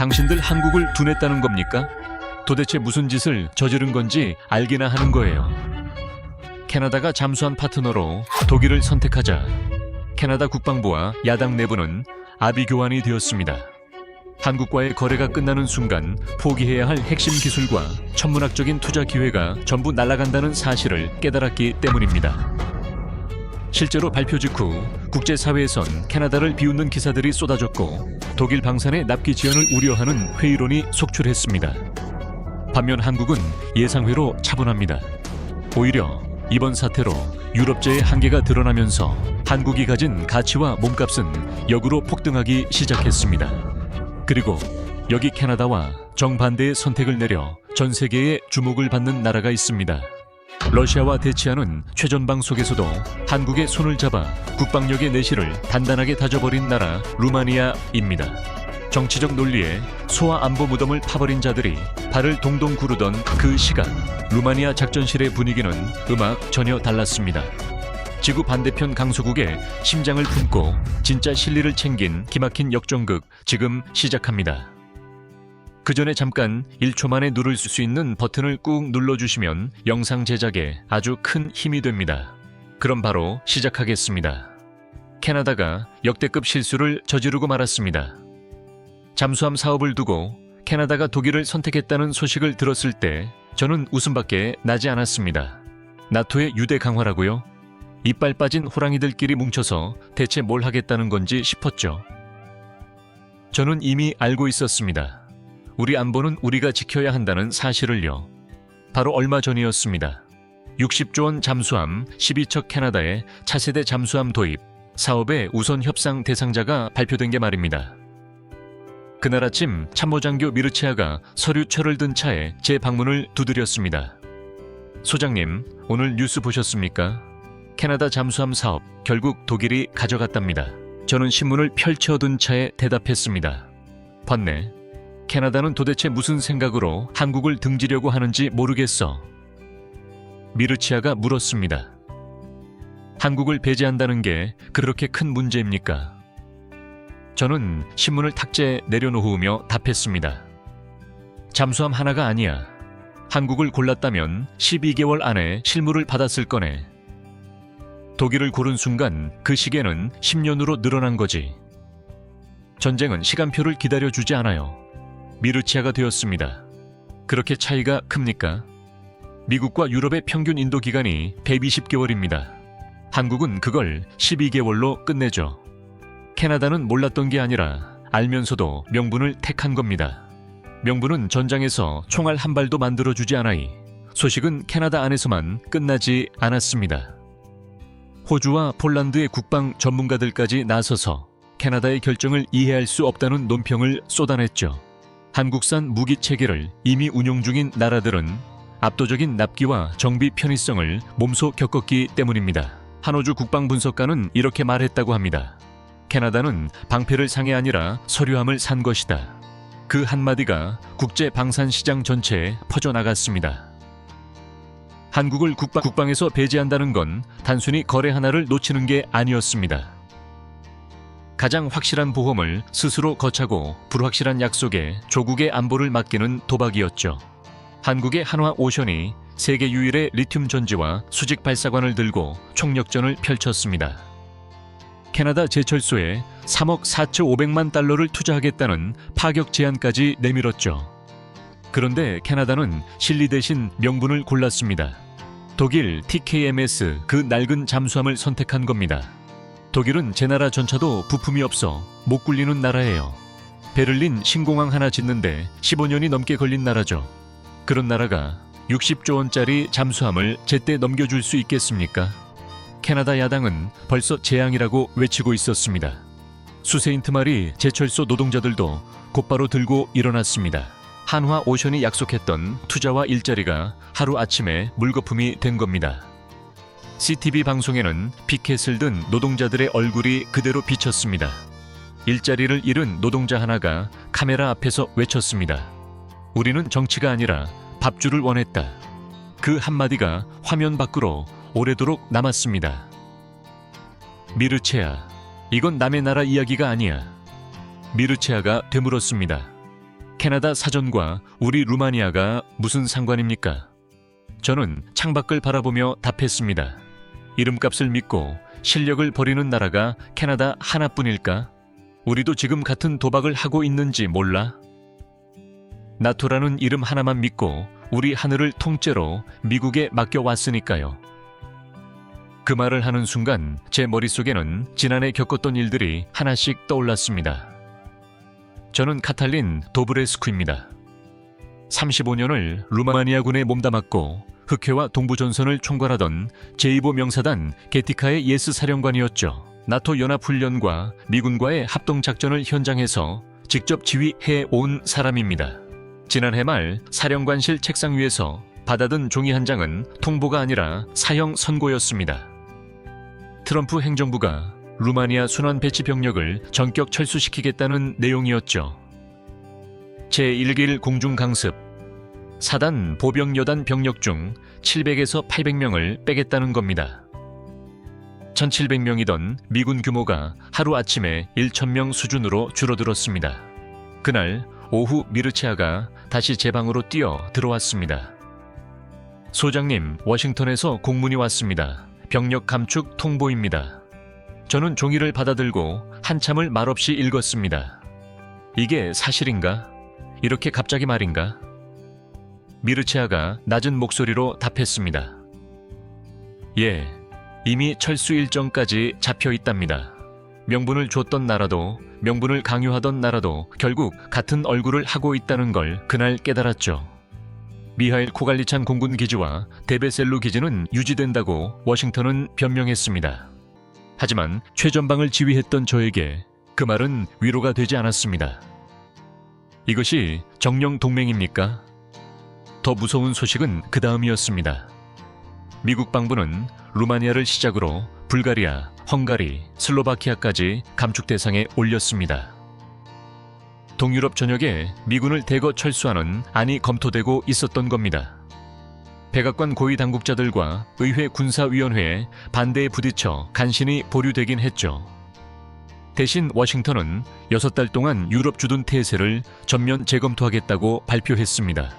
당신들 한국을 둔했다는 겁니까? 도대체 무슨 짓을 저지른 건지 알기나 하는 거예요. 캐나다가 잠수함 파트너로 독일을 선택하자 캐나다 국방부와 야당 내부는 아비 교환이 되었습니다. 한국과의 거래가 끝나는 순간 포기해야 할 핵심 기술과 천문학적인 투자 기회가 전부 날아간다는 사실을 깨달았기 때문입니다. 실제로 발표 직후 국제사회에선 캐나다를 비웃는 기사들이 쏟아졌고 독일 방산의 납기 지연을 우려하는 회의론이 속출했습니다. 반면 한국은 예상외로 차분합니다. 오히려 이번 사태로 유럽제의 한계가 드러나면서 한국이 가진 가치와 몸값은 역으로 폭등하기 시작했습니다. 그리고 여기 캐나다와 정반대의 선택을 내려 전 세계의 주목을 받는 나라가 있습니다. 러시아와 대치하는 최전방 속에서도 한국의 손을 잡아 국방력의 내실을 단단하게 다져버린 나라 루마니아입니다. 정치적 논리에 소아 안보 무덤을 파버린 자들이 발을 동동 구르던 그 시간 루마니아 작전실의 분위기는 음악 전혀 달랐습니다. 지구 반대편 강소국에 심장을 품고 진짜 실리를 챙긴 기막힌 역전극 지금 시작합니다. 그 전에 잠깐 1초 만에 누를 수 있는 버튼을 꾹 눌러주시면 영상 제작에 아주 큰 힘이 됩니다. 그럼 바로 시작하겠습니다. 캐나다가 역대급 실수를 저지르고 말았습니다. 잠수함 사업을 두고 캐나다가 독일을 선택했다는 소식을 들었을 때 저는 웃음밖에 나지 않았습니다. 나토의 유대 강화라고요? 이빨 빠진 호랑이들끼리 뭉쳐서 대체 뭘 하겠다는 건지 싶었죠. 저는 이미 알고 있었습니다. 우리 안보는 우리가 지켜야 한다는 사실을요. 바로 얼마 전이었습니다. 60조 원 잠수함 12척 캐나다의 차세대 잠수함 도입 사업의 우선 협상 대상자가 발표된 게 말입니다. 그날 아침 참모장교 미르치아가 서류철을 든 차에 제 방문을 두드렸습니다. 소장님, 오늘 뉴스 보셨습니까? 캐나다 잠수함 사업 결국 독일이 가져갔답니다. 저는 신문을 펼쳐둔 차에 대답했습니다. 봤네. 캐나다는 도대체 무슨 생각으로 한국을 등지려고 하는지 모르겠어. 미르치아가 물었습니다. 한국을 배제한다는 게 그렇게 큰 문제입니까? 저는 신문을 탁제 내려놓으며 답했습니다. 잠수함 하나가 아니야. 한국을 골랐다면 12개월 안에 실무를 받았을 거네. 독일을 고른 순간 그 시계는 10년으로 늘어난 거지. 전쟁은 시간표를 기다려주지 않아요. 미르치아가 되었습니다. 그렇게 차이가 큽니까? 미국과 유럽의 평균 인도 기간이 120개월입니다. 한국은 그걸 12개월로 끝내죠. 캐나다는 몰랐던 게 아니라 알면서도 명분을 택한 겁니다. 명분은 전장에서 총알 한 발도 만들어주지 않아이 소식은 캐나다 안에서만 끝나지 않았습니다. 호주와 폴란드의 국방 전문가들까지 나서서 캐나다의 결정을 이해할 수 없다는 논평을 쏟아냈죠. 한국산 무기 체계를 이미 운용 중인 나라들은 압도적인 납기와 정비 편의성을 몸소 겪었기 때문입니다. 한호주 국방분석가는 이렇게 말했다고 합니다. 캐나다는 방패를 산 게 아니라 서류함을 산 것이다. 그 한마디가 국제 방산 시장 전체에 퍼져나갔습니다. 한국을 국방에서 배제한다는 건 단순히 거래 하나를 놓치는 게 아니었습니다. 가장 확실한 보험을 스스로 거차고 불확실한 약속에 조국의 안보를 맡기는 도박이었죠. 한국의 한화오션이 세계 유일의 리튬 전지와 수직 발사관을 들고 총력전을 펼쳤습니다. 캐나다 제철소에 3억 4,500만 달러를 투자하겠다는 파격 제안까지 내밀었죠. 그런데 캐나다는 실리 대신 명분을 골랐습니다. 독일 TKMS 그 낡은 잠수함을 선택한 겁니다. 독일은 제 나라 전차도 부품이 없어 못 굴리는 나라예요. 베를린 신공항 하나 짓는데 15년이 넘게 걸린 나라죠. 그런 나라가 60조 원짜리 잠수함을 제때 넘겨줄 수 있겠습니까? 캐나다 야당은 벌써 재앙이라고 외치고 있었습니다. 수세인트 말이 제철소 노동자들도 곧바로 들고 일어났습니다. 한화오션이 약속했던 투자와 일자리가 하루아침에 물거품이 된 겁니다. CTV 방송에는 피켓을 든 노동자들의 얼굴이 그대로 비쳤습니다. 일자리를 잃은 노동자 하나가 카메라 앞에서 외쳤습니다. 우리는 정치가 아니라 밥줄을 원했다. 그 한마디가 화면 밖으로 오래도록 남았습니다. 미르체아, 이건 남의 나라 이야기가 아니야. 미르체아가 되물었습니다. 캐나다 사전과 우리 루마니아가 무슨 상관입니까? 저는 창밖을 바라보며 답했습니다. 이름값을 믿고 실력을 버리는 나라가 캐나다 하나뿐일까? 우리도 지금 같은 도박을 하고 있는지 몰라? 나토라는 이름 하나만 믿고 우리 하늘을 통째로 미국에 맡겨왔으니까요. 그 말을 하는 순간 제 머릿속에는 지난해 겪었던 일들이 하나씩 떠올랐습니다. 저는 카탈린 도브레스쿠입니다. 35년을 루마니아군에 몸담았고 흑해와 동부전선을 총괄하던 제2보 명사단 게티카의 예스 사령관이었죠. 나토 연합훈련과 미군과의 합동작전을 현장에서 직접 지휘해 온 사람입니다. 지난해 말 사령관실 책상 위에서 받아든 종이 한 장은 통보가 아니라 사형 선고였습니다. 트럼프 행정부가 루마니아 순환 배치 병력을 전격 철수시키겠다는 내용이었죠. 제1길 공중강습, 사단 보병 여단 병력 중 700에서 800명을 빼겠다는 겁니다. 1700명이던 미군 규모가 하루아침에 1000명 수준으로 줄어들었습니다. 그날 오후 미르치아가 다시 제 방으로 뛰어 들어왔습니다. 소장님, 워싱턴에서 공문이 왔습니다. 병력 감축 통보입니다. 저는 종이를 받아들고 한참을 말없이 읽었습니다. 이게 사실인가? 이렇게 갑자기 말인가? 미르치아가 낮은 목소리로 답했습니다. 예, 이미 철수 일정까지 잡혀 있답니다. 명분을 줬던 나라도 명분을 강요하던 나라도 결국 같은 얼굴을 하고 있다는 걸 그날 깨달았죠. 미하일 코갈리찬 공군 기지와 데베셀루 기지는 유지된다고 워싱턴은 변명했습니다. 하지만 최전방을 지휘했던 저에게 그 말은 위로가 되지 않았습니다. 이것이 정령 동맹입니까? 더 무서운 소식은 그 다음이었습니다. 미국 방부는 루마니아를 시작으로 불가리아, 헝가리, 슬로바키아까지 감축 대상에 올렸습니다. 동유럽 전역에 미군을 대거 철수하는 안이 검토되고 있었던 겁니다. 백악관 고위 당국자들과 의회 군사위원회의 반대에 부딪혀 간신히 보류되긴 했죠. 대신 워싱턴은 6달 동안 유럽 주둔 태세를 전면 재검토하겠다고 발표했습니다.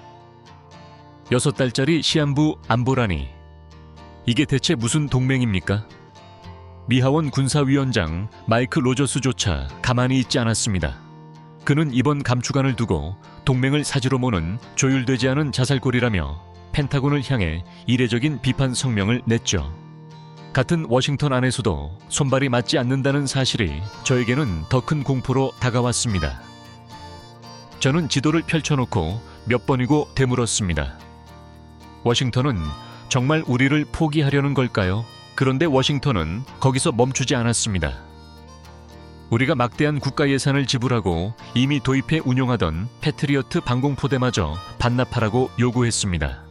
6달짜리 시한부 안보라니. 이게 대체 무슨 동맹입니까? 미하원 군사위원장 마이크 로저스조차 가만히 있지 않았습니다. 그는 이번 감축안을 두고 동맹을 사지로 모는 조율되지 않은 자살골이라며 펜타곤을 향해 이례적인 비판 성명을 냈죠. 같은 워싱턴 안에서도 손발이 맞지 않는다는 사실이 저에게는 더 큰 공포로 다가왔습니다. 저는 지도를 펼쳐놓고 몇 번이고 되물었습니다. 워싱턴은 정말 우리를 포기하려는 걸까요? 그런데 워싱턴은 거기서 멈추지 않았습니다. 우리가 막대한 국가 예산을 지불하고 이미 도입해 운용하던 패트리어트 방공포대마저 반납하라고 요구했습니다.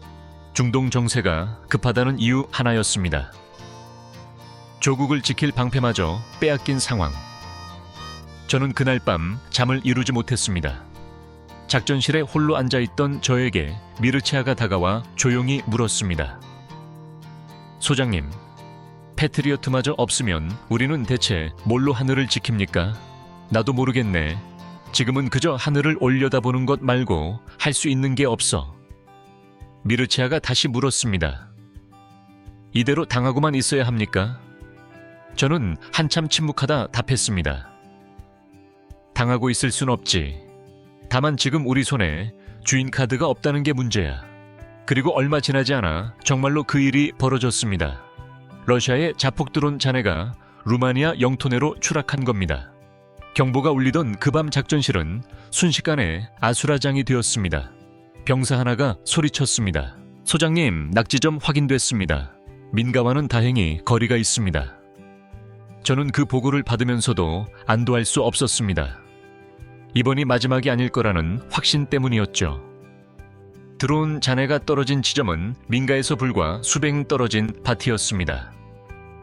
중동 정세가 급하다는 이유 하나였습니다. 조국을 지킬 방패마저 빼앗긴 상황. 저는 그날 밤 잠을 이루지 못했습니다. 작전실에 홀로 앉아있던 저에게 미르치아가 다가와 조용히 물었습니다. 소장님, 패트리어트마저 없으면 우리는 대체 뭘로 하늘을 지킵니까? 나도 모르겠네. 지금은 그저 하늘을 올려다보는 것 말고 할 수 있는 게 없어. 미르치아가 다시 물었습니다. 이대로 당하고만 있어야 합니까? 저는 한참 침묵하다 답했습니다. 당하고 있을 순 없지. 다만 지금 우리 손에 주인 카드가 없다는 게 문제야. 그리고 얼마 지나지 않아 정말로 그 일이 벌어졌습니다. 러시아의 자폭 드론 잔해가 루마니아 영토 내로 추락한 겁니다. 경보가 울리던 그 밤 작전실은 순식간에 아수라장이 되었습니다. 병사 하나가 소리쳤습니다. 소장님, 낙지점 확인됐습니다. 민가와는 다행히 거리가 있습니다. 저는 그 보고를 받으면서도 안도할 수 없었습니다. 이번이 마지막이 아닐 거라는 확신 때문이었죠. 드론 잔해가 떨어진 지점은 민가에서 불과 수백 떨어진 밭이었습니다.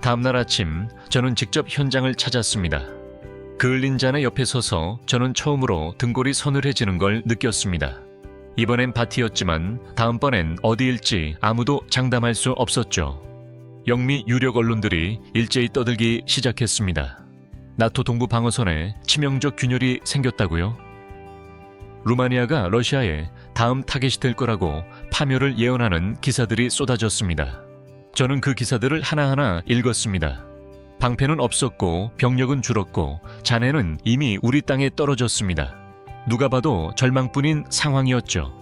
다음날 아침 저는 직접 현장을 찾았습니다. 그을린 잔해 옆에 서서 저는 처음으로 등골이 서늘해지는 걸 느꼈습니다. 이번엔 밭이었지만 다음번엔 어디일지 아무도 장담할 수 없었죠. 영미 유력 언론들이 일제히 떠들기 시작했습니다. 나토 동부 방어선에 치명적 균열이 생겼다고요? 루마니아가 러시아의 다음 타겟이 될 거라고 파멸을 예언하는 기사들이 쏟아졌습니다. 저는 그 기사들을 하나하나 읽었습니다. 방패는 없었고 병력은 줄었고 잔해는 이미 우리 땅에 떨어졌습니다. 누가 봐도 절망뿐인 상황이었죠.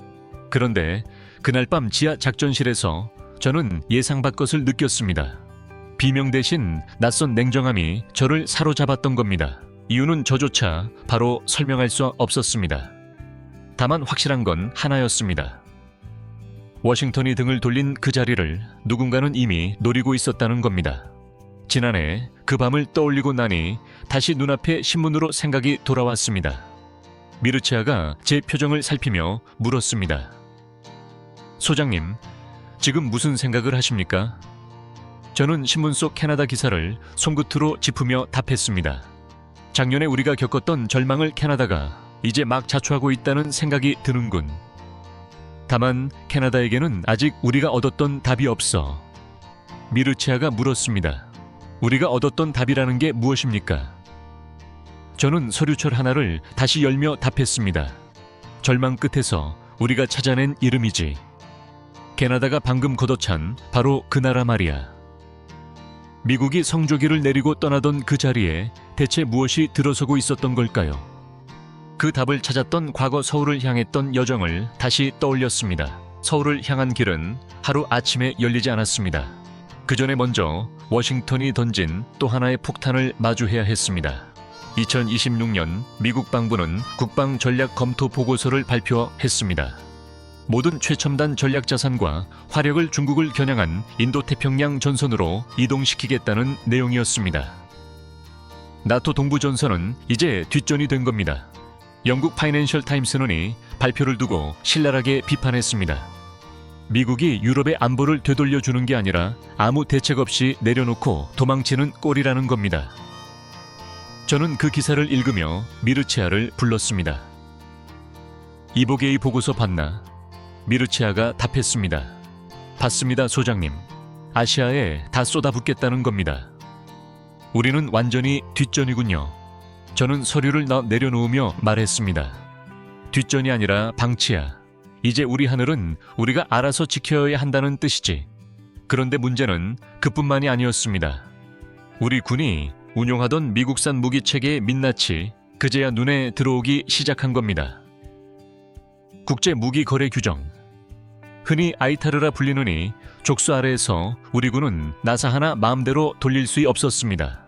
그런데 그날 밤 지하 작전실에서 저는 예상 밖 것을 느꼈습니다. 비명 대신 낯선 냉정함이 저를 사로잡았던 겁니다. 이유는 저조차 바로 설명할 수 없었습니다. 다만 확실한 건 하나였습니다. 워싱턴이 등을 돌린 그 자리를 누군가는 이미 노리고 있었다는 겁니다. 지난해 그 밤을 떠올리고 나니 다시 눈앞에 신문으로 생각이 돌아왔습니다. 미르치아가 제 표정을 살피며 물었습니다. 소장님, 지금 무슨 생각을 하십니까? 저는 신문 속 캐나다 기사를 손끝으로 짚으며 답했습니다. 작년에 우리가 겪었던 절망을 캐나다가 이제 막 자초하고 있다는 생각이 드는군. 다만 캐나다에게는 아직 우리가 얻었던 답이 없어. 미르치아가 물었습니다. 우리가 얻었던 답이라는 게 무엇입니까? 저는 서류철 하나를 다시 열며 답했습니다. 절망 끝에서 우리가 찾아낸 이름이지. 캐나다가 방금 걷어찬 바로 그 나라 말이야. 미국이 성조기를 내리고 떠나던 그 자리에 대체 무엇이 들어서고 있었던 걸까요? 그 답을 찾았던 과거 서울을 향했던 여정을 다시 떠올렸습니다. 서울을 향한 길은 하루 아침에 열리지 않았습니다. 그 전에 먼저 워싱턴이 던진 또 하나의 폭탄을 마주해야 했습니다. 2026년 미국 방부는 국방 전략 검토 보고서를 발표했습니다. 모든 최첨단 전략 자산과 화력을 중국을 겨냥한 인도태평양 전선으로 이동시키겠다는 내용이었습니다. 나토 동부 전선은 이제 뒷전이 된 겁니다. 영국 파이낸셜 타임스는 발표를 두고 신랄하게 비판했습니다. 미국이 유럽의 안보를 되돌려주는 게 아니라 아무 대책 없이 내려놓고 도망치는 꼴이라는 겁니다. 저는 그 기사를 읽으며 미르치아를 불렀습니다. 이보게이 보고서 봤나? 미르치아가 답했습니다. 봤습니다, 소장님. 아시아에 다 쏟아붓겠다는 겁니다. 우리는 완전히 뒷전이군요. 저는 서류를 내려놓으며 말했습니다. 뒷전이 아니라 방치야. 이제 우리 하늘은 우리가 알아서 지켜야 한다는 뜻이지. 그런데 문제는 그뿐만이 아니었습니다. 우리 군이 운용하던 미국산 무기체계의 민낯이 그제야 눈에 들어오기 시작한 겁니다. 국제 무기 거래 규정, 흔히 아이타르라 불리느니 족수 아래에서 우리 군은 나사 하나 마음대로 돌릴 수 없었습니다.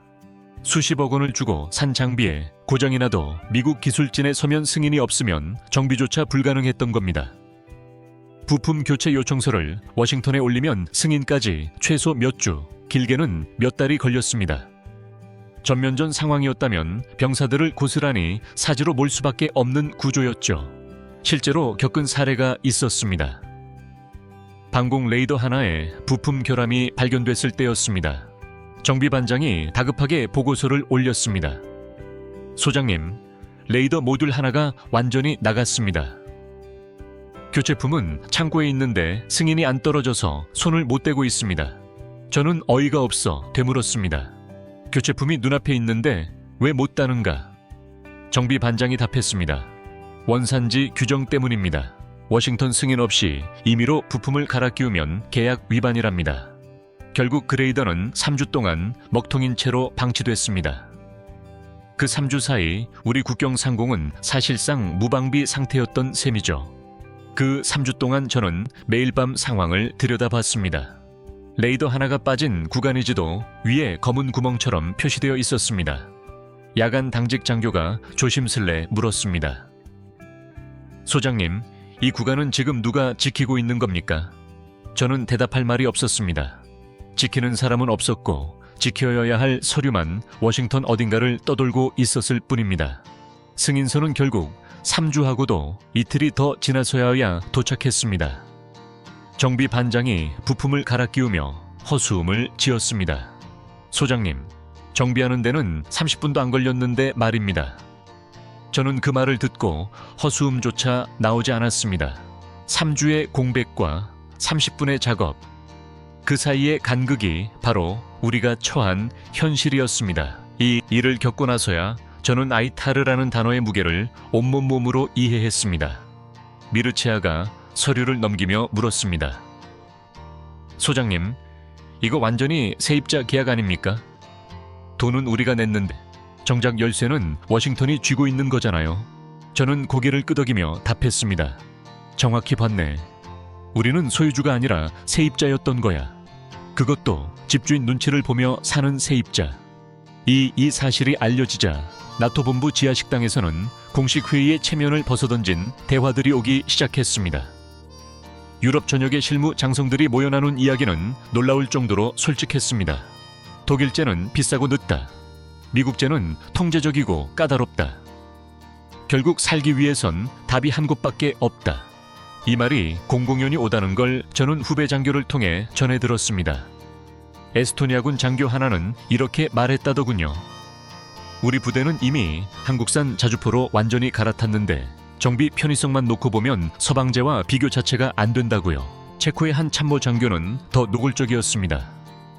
수십억 원을 주고 산 장비에 고장이 나도 미국 기술진의 서면 승인이 없으면 정비조차 불가능했던 겁니다. 부품 교체 요청서를 워싱턴에 올리면 승인까지 최소 몇 주, 길게는 몇 달이 걸렸습니다. 전면전 상황이었다면 병사들을 고스란히 사지로 몰 수밖에 없는 구조였죠. 실제로 겪은 사례가 있었습니다. 방공 레이더 하나에 부품 결함이 발견됐을 때였습니다. 정비반장이 다급하게 보고서를 올렸습니다. 소장님, 레이더 모듈 하나가 완전히 나갔습니다. 교체품은 창고에 있는데 승인이 안 떨어져서 손을 못 대고 있습니다. 저는 어이가 없어 되물었습니다. 교체품이 눈앞에 있는데 왜 못 따는가? 정비반장이 답했습니다. 원산지 규정 때문입니다. 워싱턴 승인 없이 임의로 부품을 갈아 끼우면 계약 위반이랍니다. 결국 그레이더는 3주 동안 먹통인 채로 방치됐습니다. 그 3주 사이 우리 국경 상공은 사실상 무방비 상태였던 셈이죠. 그 3주 동안 저는 매일 밤 상황을 들여다봤습니다. 레이더 하나가 빠진 구간이지도 위에 검은 구멍처럼 표시되어 있었습니다. 야간 당직 장교가 조심스레 물었습니다. 소장님, 이 구간은 지금 누가 지키고 있는 겁니까? 저는 대답할 말이 없었습니다. 지키는 사람은 없었고 지켜야 할 서류만 워싱턴 어딘가를 떠돌고 있었을 뿐입니다. 승인서는 결국 3주하고도 이틀이 더 지나서야 도착했습니다. 정비 반장이 부품을 갈아 끼우며 허수음을 지었습니다. 소장님, 정비하는 데는 30분도 안 걸렸는데 말입니다. 저는 그 말을 듣고 허수음조차 나오지 않았습니다. 3주의 공백과 30분의 작업, 그 사이의 간극이 바로 우리가 처한 현실이었습니다. 이 일을 겪고 나서야 저는 아이타르라는 단어의 무게를 온몸으로 이해했습니다. 미르체아가 서류를 넘기며 물었습니다. 소장님, 이거 완전히 세입자 계약 아닙니까? 돈은 우리가 냈는데 정작 열쇠는 워싱턴이 쥐고 있는 거잖아요. 저는 고개를 끄덕이며 답했습니다. 정확히 봤네. 우리는 소유주가 아니라 세입자였던 거야. 그것도 집주인 눈치를 보며 사는 세입자. 이 사실이 알려지자 나토 본부 지하식당에서는 공식 회의의 체면을 벗어던진 대화들이 오기 시작했습니다. 유럽 전역의 실무 장성들이 모여 나눈 이야기는 놀라울 정도로 솔직했습니다. 독일제는 비싸고 늦다. 미국제는 통제적이고 까다롭다. 결국 살기 위해선 답이 한 곳밖에 없다. 이 말이 공공연히 오다는 걸 저는 후배 장교를 통해 전해 들었습니다. 에스토니아군 장교 하나는 이렇게 말했다더군요. 우리 부대는 이미 한국산 자주포로 완전히 갈아탔는데 정비 편의성만 놓고 보면 서방제와 비교 자체가 안 된다고요. 체코의 한 참모 장교는 더 노골적이었습니다.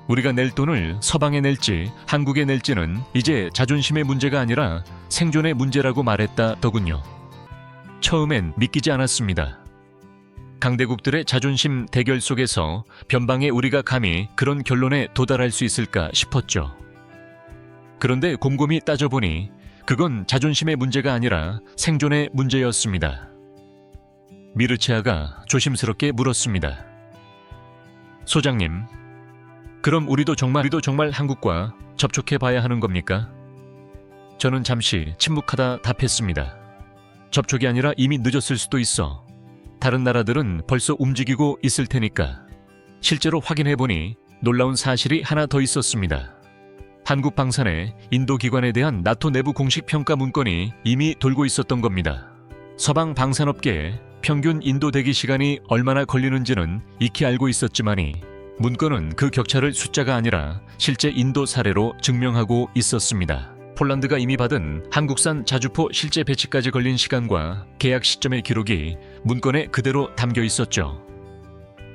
우리가 낼 돈을 서방에 낼지 한국에 낼지는 이제 자존심의 문제가 아니라 생존의 문제라고 말했다더군요. 처음엔 믿기지 않았습니다. 강대국들의 자존심 대결 속에서 변방에 우리가 감히 그런 결론에 도달할 수 있을까 싶었죠. 그런데 곰곰이 따져보니 그건 자존심의 문제가 아니라 생존의 문제였습니다. 미르체아가 조심스럽게 물었습니다. 소장님, 그럼 우리도 정말 한국과 접촉해 봐야 하는 겁니까? 저는 잠시 침묵하다 답했습니다. 접촉이 아니라 이미 늦었을 수도 있어. 다른 나라들은 벌써 움직이고 있을 테니까. 실제로 확인해보니 놀라운 사실이 하나 더 있었습니다. 한국 방산의 인도 기관에 대한 나토 내부 공식 평가 문건이 이미 돌고 있었던 겁니다. 서방 방산업계에 평균 인도 대기 시간이 얼마나 걸리는지는 익히 알고 있었지만이 문건은 그 격차를 숫자가 아니라 실제 인도 사례로 증명하고 있었습니다. 폴란드가 이미 받은 한국산 자주포 실제 배치까지 걸린 시간과 계약 시점의 기록이 문건에 그대로 담겨 있었죠.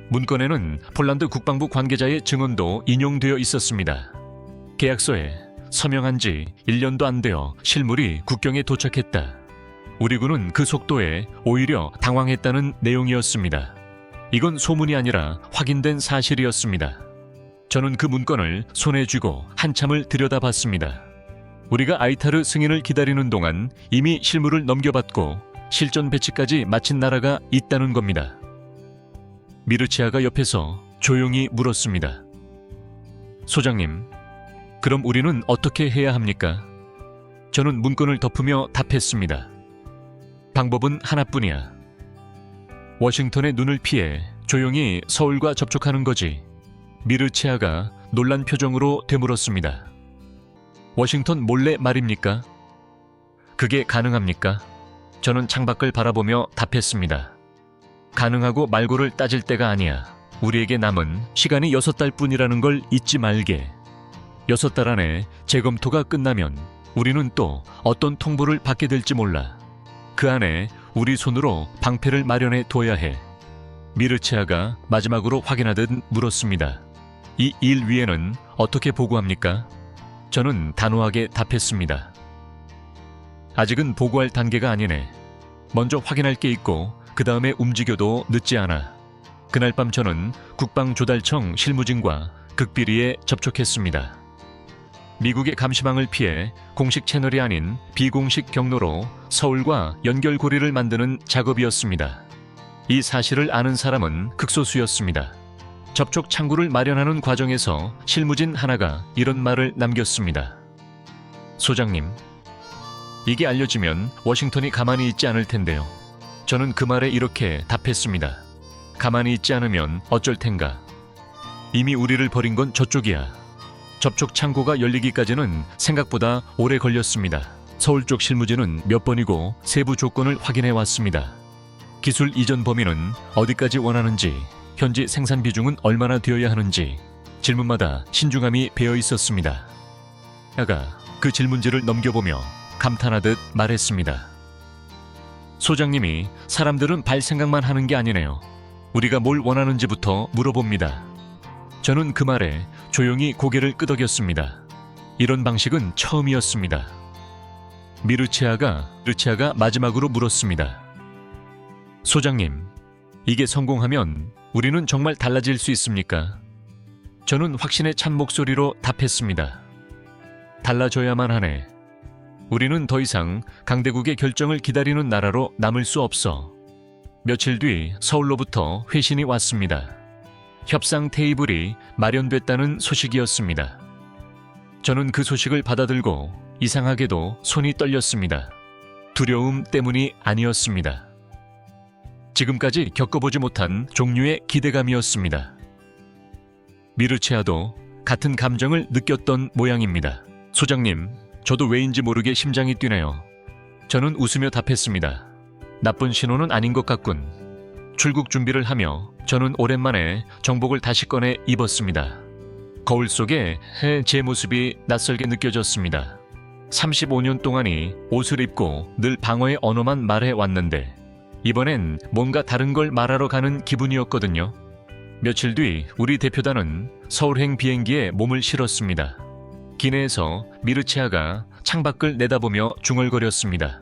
문건에는 폴란드 국방부 관계자의 증언도 인용되어 있었습니다. 계약서에 서명한 지 1년도 안 되어 실물이 국경에 도착했다. 우리 군은 그 속도에 오히려 당황했다는 내용이었습니다. 이건 소문이 아니라 확인된 사실이었습니다. 저는 그 문건을 손에 쥐고 한참을 들여다봤습니다. 우리가 아이타르 승인을 기다리는 동안 이미 실물을 넘겨받고 실전 배치까지 마친 나라가 있다는 겁니다. 미르치아가 옆에서 조용히 물었습니다. 소장님, 그럼 우리는 어떻게 해야 합니까? 저는 문건을 덮으며 답했습니다. 방법은 하나뿐이야. 워싱턴의 눈을 피해 조용히 서울과 접촉하는 거지. 미르치아가 놀란 표정으로 되물었습니다. 워싱턴 몰래 말입니까? 그게 가능합니까? 저는 창밖을 바라보며 답했습니다. 가능하고 말고를 따질 때가 아니야. 우리에게 남은 시간이 6달 뿐이라는 걸 잊지 말게. 6달 안에 재검토가 끝나면 우리는 또 어떤 통보를 받게 될지 몰라. 그 안에 우리 손으로 방패를 마련해 둬야 해. 미르치아가 마지막으로 확인하듯 물었습니다. 이 일 위에는 어떻게 보고합니까? 저는 단호하게 답했습니다. 아직은 보고할 단계가 아니네. 먼저 확인할 게 있고 그 다음에 움직여도 늦지 않아. 그날 밤 저는 국방조달청 실무진과 극비리에 접촉했습니다. 미국의 감시망을 피해 공식 채널이 아닌 비공식 경로로 서울과 연결고리를 만드는 작업이었습니다. 이 사실을 아는 사람은 극소수였습니다. 접촉 창구를 마련하는 과정에서 실무진 하나가 이런 말을 남겼습니다. 소장님, 이게 알려지면 워싱턴이 가만히 있지 않을 텐데요. 저는 그 말에 이렇게 답했습니다. 가만히 있지 않으면 어쩔 텐가. 이미 우리를 버린 건 저쪽이야. 접촉 창고가 열리기까지는 생각보다 오래 걸렸습니다. 서울 쪽 실무진은 몇 번이고 세부 조건을 확인해 왔습니다. 기술 이전 범위는 어디까지 원하는지, 현지 생산 비중은 얼마나 되어야 하는지 질문마다 신중함이 배어 있었습니다. 아가 그 질문지를 넘겨보며 감탄하듯 말했습니다. 소장님이 사람들은 발 생각만 하는 게 아니네요. 우리가 뭘 원하는지부터 물어봅니다. 저는 그 말에 조용히 고개를 끄덕였습니다. 이런 방식은 처음이었습니다. 미르체아가 마지막으로 물었습니다. 소장님, 이게 성공하면 우리는 정말 달라질 수 있습니까? 저는 확신에 찬 목소리로 답했습니다. 달라져야만 하네. 우리는 더 이상 강대국의 결정을 기다리는 나라로 남을 수 없어. 며칠 뒤 서울로부터 회신이 왔습니다. 협상 테이블이 마련됐다는 소식이었습니다. 저는 그 소식을 받아들고 이상하게도 손이 떨렸습니다. 두려움 때문이 아니었습니다. 지금까지 겪어보지 못한 종류의 기대감이었습니다. 미르체아도 같은 감정을 느꼈던 모양입니다. 소장님, 저도 왜인지 모르게 심장이 뛰네요. 저는 웃으며 답했습니다. 나쁜 신호는 아닌 것 같군. 출국 준비를 하며 저는 오랜만에 정복을 다시 꺼내 입었습니다. 거울 속에 제 모습이 낯설게 느껴졌습니다. 35년 동안이 옷을 입고 늘 방어의 언어만 말해왔는데 이번엔 뭔가 다른 걸 말하러 가는 기분이었거든요. 며칠 뒤 우리 대표단은 서울행 비행기에 몸을 실었습니다. 기내에서 미르체아가 창밖을 내다보며 중얼거렸습니다.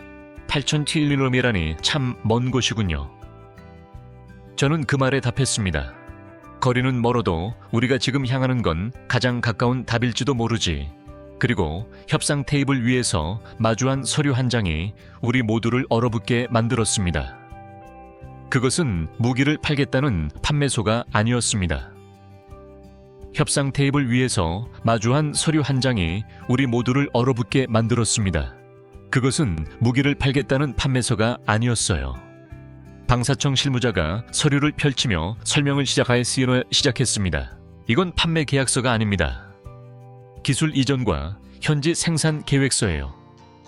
8,000km이라니 참 먼 곳이군요. 저는 그 말에 답했습니다. 거리는 멀어도 우리가 지금 향하는 건 가장 가까운 답일지도 모르지. 그리고 협상 테이블 위에서 마주한 서류 한 장이 우리 모두를 얼어붙게 만들었습니다. 그것은 무기를 팔겠다는 판매소가 아니었습니다. 협상 테이블 위에서 마주한 서류 한 장이 우리 모두를 얼어붙게 만들었습니다. 그것은 무기를 팔겠다는 판매서가 아니었어요. 방사청 실무자가 서류를 펼치며 설명을 시작했습니다. 이건 판매 계약서가 아닙니다. 기술 이전과 현지 생산 계획서예요.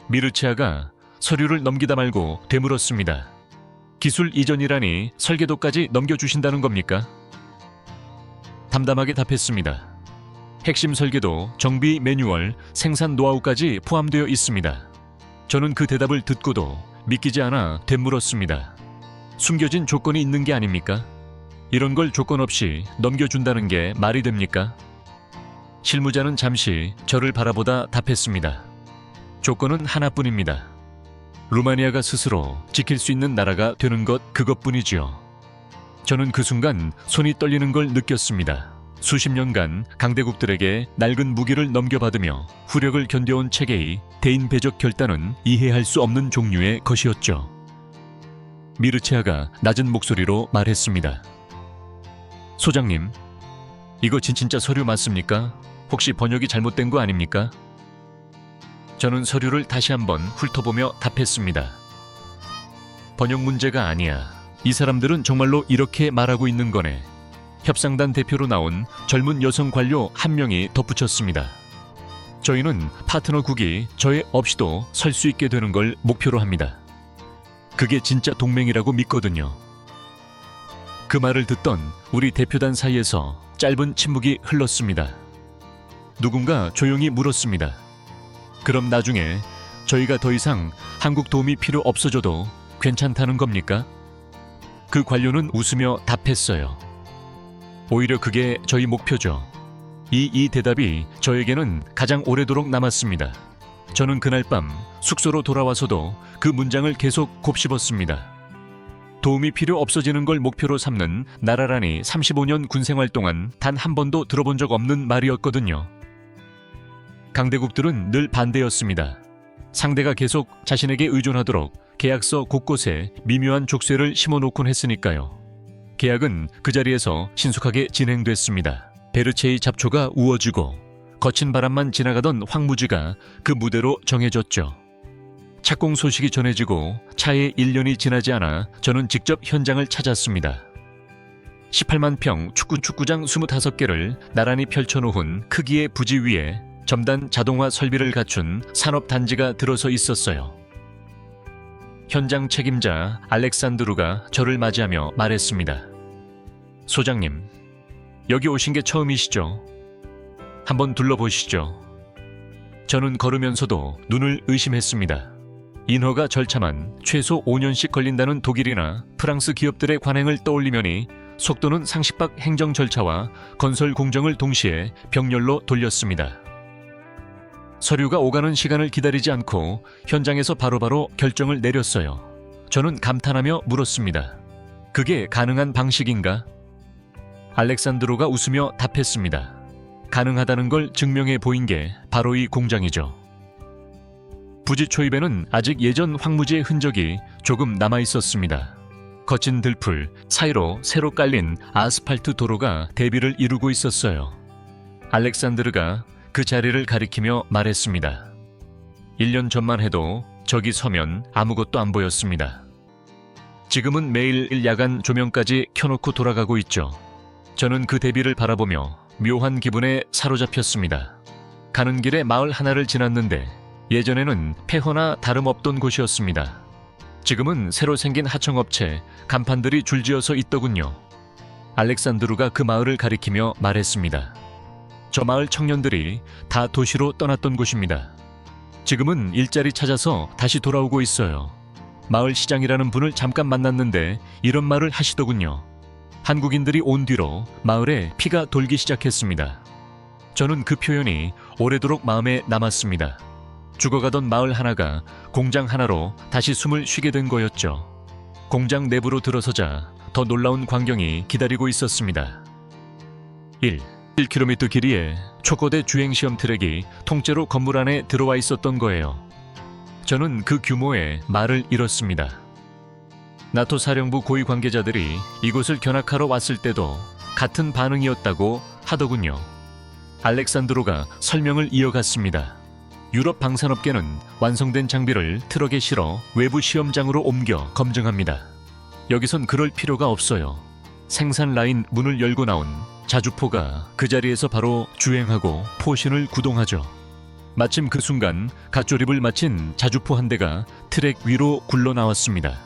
미르체아가 서류를 넘기다 말고 되물었습니다. 기술 이전이라니 설계도까지 넘겨주신다는 겁니까? 담담하게 답했습니다. 핵심 설계도, 정비 매뉴얼, 생산 노하우까지 포함되어 있습니다. 저는 그 대답을 듣고도 믿기지 않아 되물었습니다. 숨겨진 조건이 있는 게 아닙니까? 이런 걸 조건 없이 넘겨준다는 게 말이 됩니까? 실무자는 잠시 저를 바라보다 답했습니다. 조건은 하나뿐입니다. 루마니아가 스스로 지킬 수 있는 나라가 되는 것 그것뿐이지요. 저는 그 순간 손이 떨리는 걸 느꼈습니다. 수십 년간 강대국들에게 낡은 무기를 넘겨받으며 후력을 견뎌온 체계의 대인배적 결단은 이해할 수 없는 종류의 것이었죠. 미르체아가 낮은 목소리로 말했습니다. 소장님, 이거 진짜 서류 맞습니까? 혹시 번역이 잘못된 거 아닙니까? 저는 서류를 다시 한번 훑어보며 답했습니다. 번역 문제가 아니야. 이 사람들은 정말로 이렇게 말하고 있는 거네. 협상단 대표로 나온 젊은 여성 관료 한 명이 덧붙였습니다. 저희는 파트너국이 저희 없이도 설 수 있게 되는 걸 목표로 합니다. 그게 진짜 동맹이라고 믿거든요. 그 말을 듣던 우리 대표단 사이에서 짧은 침묵이 흘렀습니다. 누군가 조용히 물었습니다. 그럼 나중에 저희가 더 이상 한국 도움이 필요 없어져도 괜찮다는 겁니까? 그 관료는 웃으며 답했어요. 오히려 그게 저희 목표죠. 이 대답이 저에게는 가장 오래도록 남았습니다. 저는 그날 밤 숙소로 돌아와서도 그 문장을 계속 곱씹었습니다. 도움이 필요 없어지는 걸 목표로 삼는 나라라니 35년 군생활 동안 단 한 번도 들어본 적 없는 말이었거든요. 강대국들은 늘 반대였습니다. 상대가 계속 자신에게 의존하도록 계약서 곳곳에 미묘한 족쇄를 심어놓곤 했으니까요. 계약은 그 자리에서 신속하게 진행됐습니다. 베르체의 잡초가 우워지고 거친 바람만 지나가던 황무지가 그 무대로 정해졌죠. 착공 소식이 전해지고 차에 1년이 지나지 않아 저는 직접 현장을 찾았습니다. 18만 평 축구장 25개를 나란히 펼쳐놓은 크기의 부지 위에 첨단 자동화 설비를 갖춘 산업단지가 들어서 있었어요. 현장 책임자 알렉산드루가 저를 맞이하며 말했습니다. 소장님, 여기 오신 게 처음이시죠? 한번 둘러보시죠. 저는 걸으면서도 눈을 의심했습니다. 인허가 절차만 최소 5년씩 걸린다는 독일이나 프랑스 기업들의 관행을 떠올리면이 속도는 상식 밖 행정 절차와 건설 공정을 동시에 병렬로 돌렸습니다. 서류가 오가는 시간을 기다리지 않고 현장에서 바로바로 결정을 내렸어요. 저는 감탄하며 물었습니다. 그게 가능한 방식인가? 알렉산드로가 웃으며 답했습니다. 가능하다는 걸 증명해 보인 게 바로 이 공장이죠. 부지 초입에는 아직 예전 황무지의 흔적이 조금 남아 있었습니다. 거친 들풀 사이로 새로 깔린 아스팔트 도로가 대비를 이루고 있었어요. 알렉산드르가 그 자리를 가리키며 말했습니다. 1년 전만 해도 저기 서면 아무것도 안 보였습니다. 지금은 매일 야간 조명까지 켜놓고 돌아가고 있죠. 저는 그 대비를 바라보며 묘한 기분에 사로잡혔습니다. 가는 길에 마을 하나를 지났는데 예전에는 폐허나 다름없던 곳이었습니다. 지금은 새로 생긴 하청업체 간판들이 줄지어서 있더군요. 알렉산드루가 그 마을을 가리키며 말했습니다. 저 마을 청년들이 다 도시로 떠났던 곳입니다. 지금은 일자리 찾아서 다시 돌아오고 있어요. 마을 시장이라는 분을 잠깐 만났는데 이런 말을 하시더군요. 한국인들이 온 뒤로 마을에 피가 돌기 시작했습니다. 저는 그 표현이 오래도록 마음에 남았습니다. 죽어가던 마을 하나가 공장 하나로 다시 숨을 쉬게 된 거였죠. 공장 내부로 들어서자 더 놀라운 광경이 기다리고 있었습니다. 1km 길이의 초거대 주행시험 트랙이 통째로 건물 안에 들어와 있었던 거예요. 저는 그 규모에 말을 잃었습니다. 나토 사령부 고위 관계자들이 이곳을 견학하러 왔을 때도 같은 반응이었다고 하더군요. 알렉산드로가 설명을 이어갔습니다. 유럽 방산업계는 완성된 장비를 트럭에 실어 외부 시험장으로 옮겨 검증합니다. 여기선 그럴 필요가 없어요. 생산 라인 문을 열고 나온 자주포가 그 자리에서 바로 주행하고 포신을 구동하죠. 마침 그 순간 갓조립을 마친 자주포 한 대가 트랙 위로 굴러 나왔습니다.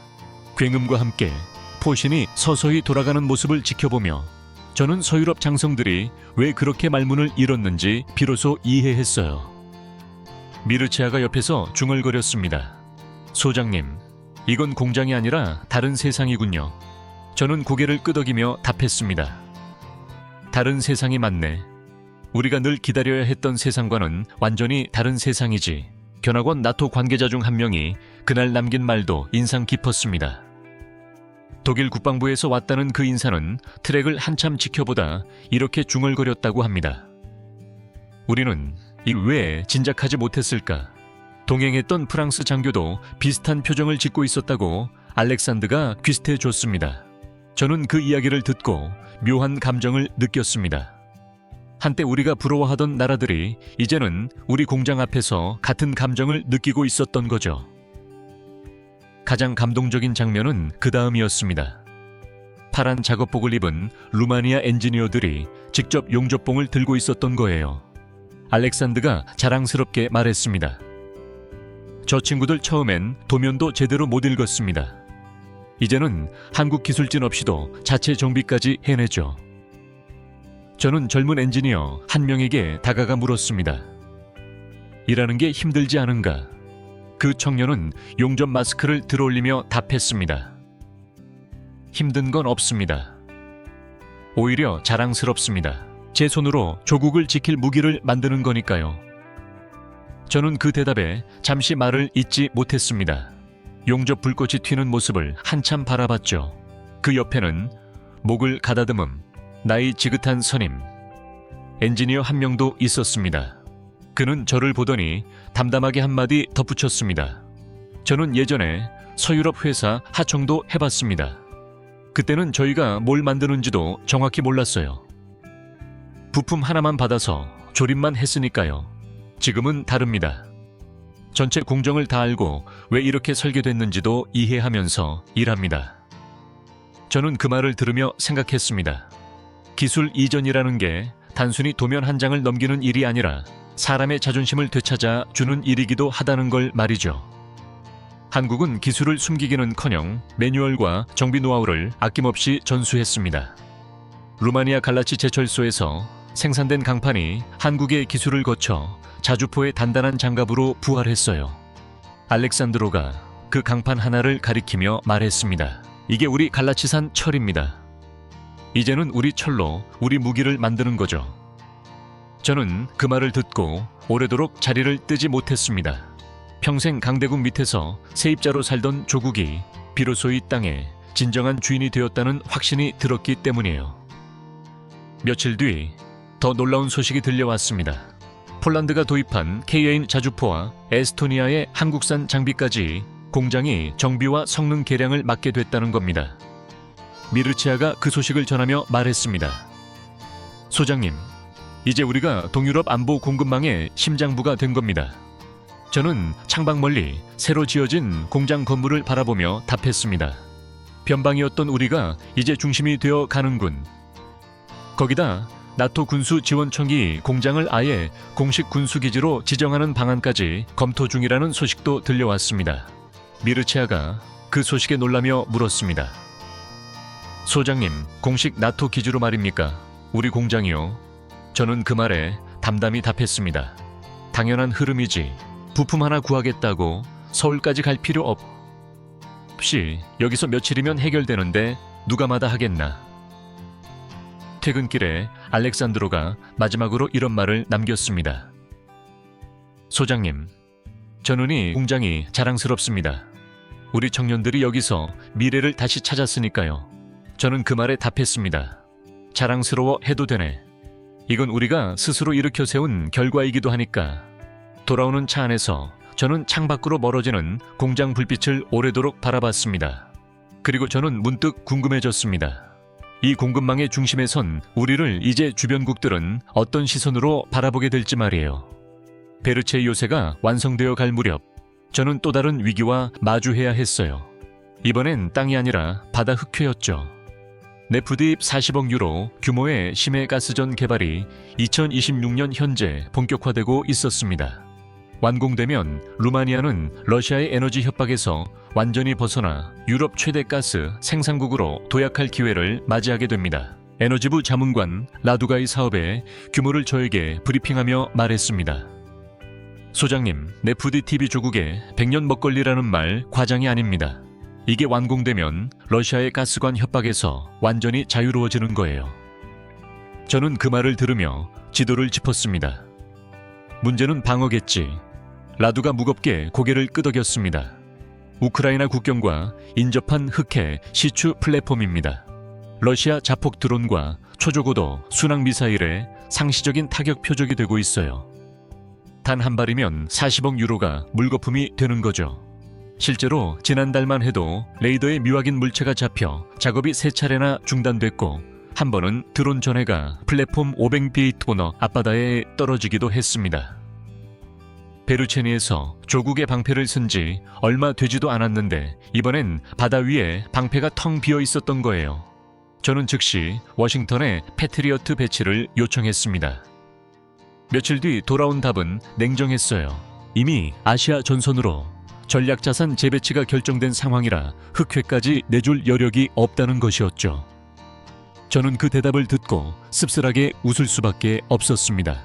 굉음과 함께 포신이 서서히 돌아가는 모습을 지켜보며 저는 서유럽 장성들이 왜 그렇게 말문을 잃었는지 비로소 이해했어요. 미르체아가 옆에서 중얼거렸습니다. 소장님, 이건 공장이 아니라 다른 세상이군요. 저는 고개를 끄덕이며 답했습니다. 다른 세상이 맞네. 우리가 늘 기다려야 했던 세상과는 완전히 다른 세상이지. 견학원 나토 관계자 중 한 명이 그날 남긴 말도 인상 깊었습니다. 독일 국방부에서 왔다는 그 인사는 트랙을 한참 지켜보다 이렇게 중얼거렸다고 합니다. 우리는 이 왜 진작하지 못했을까? 동행했던 프랑스 장교도 비슷한 표정을 짓고 있었다고 알렉산드가 귀스트해 줬습니다. 저는 그 이야기를 듣고 묘한 감정을 느꼈습니다. 한때 우리가 부러워하던 나라들이 이제는 우리 공장 앞에서 같은 감정을 느끼고 있었던 거죠. 가장 감동적인 장면은 그 다음이었습니다. 파란 작업복을 입은 루마니아 엔지니어들이 직접 용접봉을 들고 있었던 거예요. 알렉산드가 자랑스럽게 말했습니다. 저 친구들 처음엔 도면도 제대로 못 읽었습니다. 이제는 한국 기술진 없이도 자체 정비까지 해내죠. 저는 젊은 엔지니어 한 명에게 다가가 물었습니다. 일하는 게 힘들지 않은가? 그 청년은 용접 마스크를 들어올리며 답했습니다. 힘든 건 없습니다. 오히려 자랑스럽습니다. 제 손으로 조국을 지킬 무기를 만드는 거니까요. 저는 그 대답에 잠시 말을 잇지 못했습니다. 용접 불꽃이 튀는 모습을 한참 바라봤죠. 그 옆에는 목을 가다듬음 나이 지긋한 선임 엔지니어 한 명도 있었습니다. 그는 저를 보더니 담담하게 한마디 덧붙였습니다. 저는 예전에 서유럽 회사 하청도 해봤습니다. 그때는 저희가 뭘 만드는지도 정확히 몰랐어요. 부품 하나만 받아서 조립만 했으니까요. 지금은 다릅니다. 전체 공정을 다 알고 왜 이렇게 설계됐는지도 이해하면서 일합니다. 저는 그 말을 들으며 생각했습니다. 기술 이전이라는 게 단순히 도면 한 장을 넘기는 일이 아니라 사람의 자존심을 되찾아 주는 일이기도 하다는 걸 말이죠. 한국은 기술을 숨기기는커녕 매뉴얼과 정비 노하우를 아낌없이 전수했습니다. 루마니아 갈라치 제철소에서 생산된 강판이 한국의 기술을 거쳐 자주포의 단단한 장갑으로 부활했어요. 알렉산드로가 그 강판 하나를 가리키며 말했습니다. 이게 우리 갈라치산 철입니다. 이제는 우리 철로 우리 무기를 만드는 거죠. 저는 그 말을 듣고 오래도록 자리를 뜨지 못했습니다. 평생 강대국 밑에서 세입자로 살던 조국이 비로소 이 땅에 진정한 주인이 되었다는 확신이 들었기 때문이에요. 며칠 뒤 더 놀라운 소식이 들려왔습니다. 폴란드가 도입한 K9 자주포와 에스토니아의 한국산 장비까지 공장이 정비와 성능 개량을 맡게 됐다는 겁니다. 미르치아가 그 소식을 전하며 말했습니다. 소장님, 이제 우리가 동유럽 안보 공급망의 심장부가 된 겁니다. 저는 창밖 멀리 새로 지어진 공장 건물을 바라보며 답했습니다. 변방이었던 우리가 이제 중심이 되어 가는군. 거기다 나토 군수지원청이 공장을 아예 공식 군수기지로 지정하는 방안까지 검토 중이라는 소식도 들려왔습니다. 미르치아가 그 소식에 놀라며 물었습니다. 소장님, 공식 나토 기지로 말입니까? 우리 공장이요. 저는 그 말에 담담히 답했습니다. 당연한 흐름이지. 부품 하나 구하겠다고 서울까지 갈 필요 없이 여기서 며칠이면 해결되는데 누가 마다하겠나. 퇴근길에 알렉산드로가 마지막으로 이런 말을 남겼습니다. 소장님, 저는 이 공장이 자랑스럽습니다. 우리 청년들이 여기서 미래를 다시 찾았으니까요. 저는 그 말에 답했습니다. 자랑스러워 해도 되네. 이건 우리가 스스로 일으켜 세운 결과이기도 하니까. 돌아오는 차 안에서 저는 창밖으로 멀어지는 공장 불빛을 오래도록 바라봤습니다. 그리고 저는 문득 궁금해졌습니다. 이 공급망의 중심에 선 우리를 이제 주변국들은 어떤 시선으로 바라보게 될지 말이에요. 베르체의 요새가 완성되어 갈 무렵 저는 또 다른 위기와 마주해야 했어요. 이번엔 땅이 아니라 바다 흑회였죠. 네프드입 40억 유로 규모의 심해 가스전 개발이 2026년 현재 본격화되고 있었습니다. 완공되면 루마니아는 러시아의 에너지 협박에서 완전히 벗어나 유럽 최대 가스 생산국으로 도약할 기회를 맞이하게 됩니다. 에너지부 자문관 라두가이 사업의 규모를 저에게 브리핑하며 말했습니다. 소장님, 네프드 TV 조국의 100년 먹거리라는 말 과장이 아닙니다. 이게 완공되면 러시아의 가스관 협박에서 완전히 자유로워지는 거예요. 저는 그 말을 들으며 지도를 짚었습니다. 문제는 방어겠지. 라두가 무겁게 고개를 끄덕였습니다. 우크라이나 국경과 인접한 흑해 시추 플랫폼입니다. 러시아 자폭 드론과 초저고도 순항 미사일의 상시적인 타격 표적이 되고 있어요. 단 한 발이면 40억 유로가 물거품이 되는 거죠. 실제로 지난달만 해도 레이더에 미확인 물체가 잡혀 작업이 3차례나 중단됐고 한 번은 드론 전해가 플랫폼 500피트보너 앞바다에 떨어지기도 했습니다. 베르체니에서 조국의 방패를 쓴 지 얼마 되지도 않았는데 이번엔 바다 위에 방패가 텅 비어 있었던 거예요. 저는 즉시 워싱턴에 패트리어트 배치를 요청했습니다. 며칠 뒤 돌아온 답은 냉정했어요. 이미 아시아 전선으로 전략자산 재배치가 결정된 상황이라 흑회까지 내줄 여력이 없다는 것이었죠. 저는 그 대답을 듣고 씁쓸하게 웃을 수밖에 없었습니다.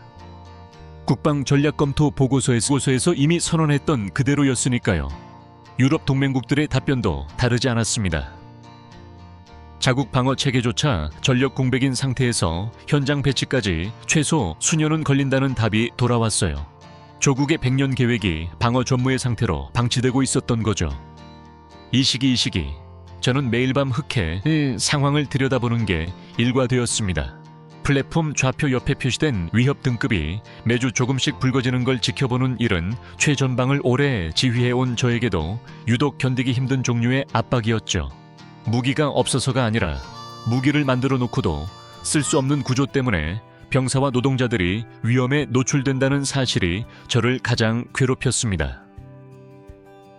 국방 전략검토 보고서에서 이미 선언했던 그대로였으니까요. 유럽 동맹국들의 답변도 다르지 않았습니다. 자국 방어 체계조차 전력 공백인 상태에서 현장 배치까지 최소 수년은 걸린다는 답이 돌아왔어요. 조국의 100년 계획이 방어 전무의 상태로 방치되고 있었던 거죠. 이 시기 저는 매일 밤 흑해 상황을 들여다보는 게 일과되었습니다. 플랫폼 좌표 옆에 표시된 위협 등급이 매주 조금씩 붉어지는 걸 지켜보는 일은 최전방을 오래 지휘해온 저에게도 유독 견디기 힘든 종류의 압박이었죠. 무기가 없어서가 아니라 무기를 만들어 놓고도 쓸 수 없는 구조 때문에 병사와 노동자들이 위험에 노출된다는 사실이 저를 가장 괴롭혔습니다.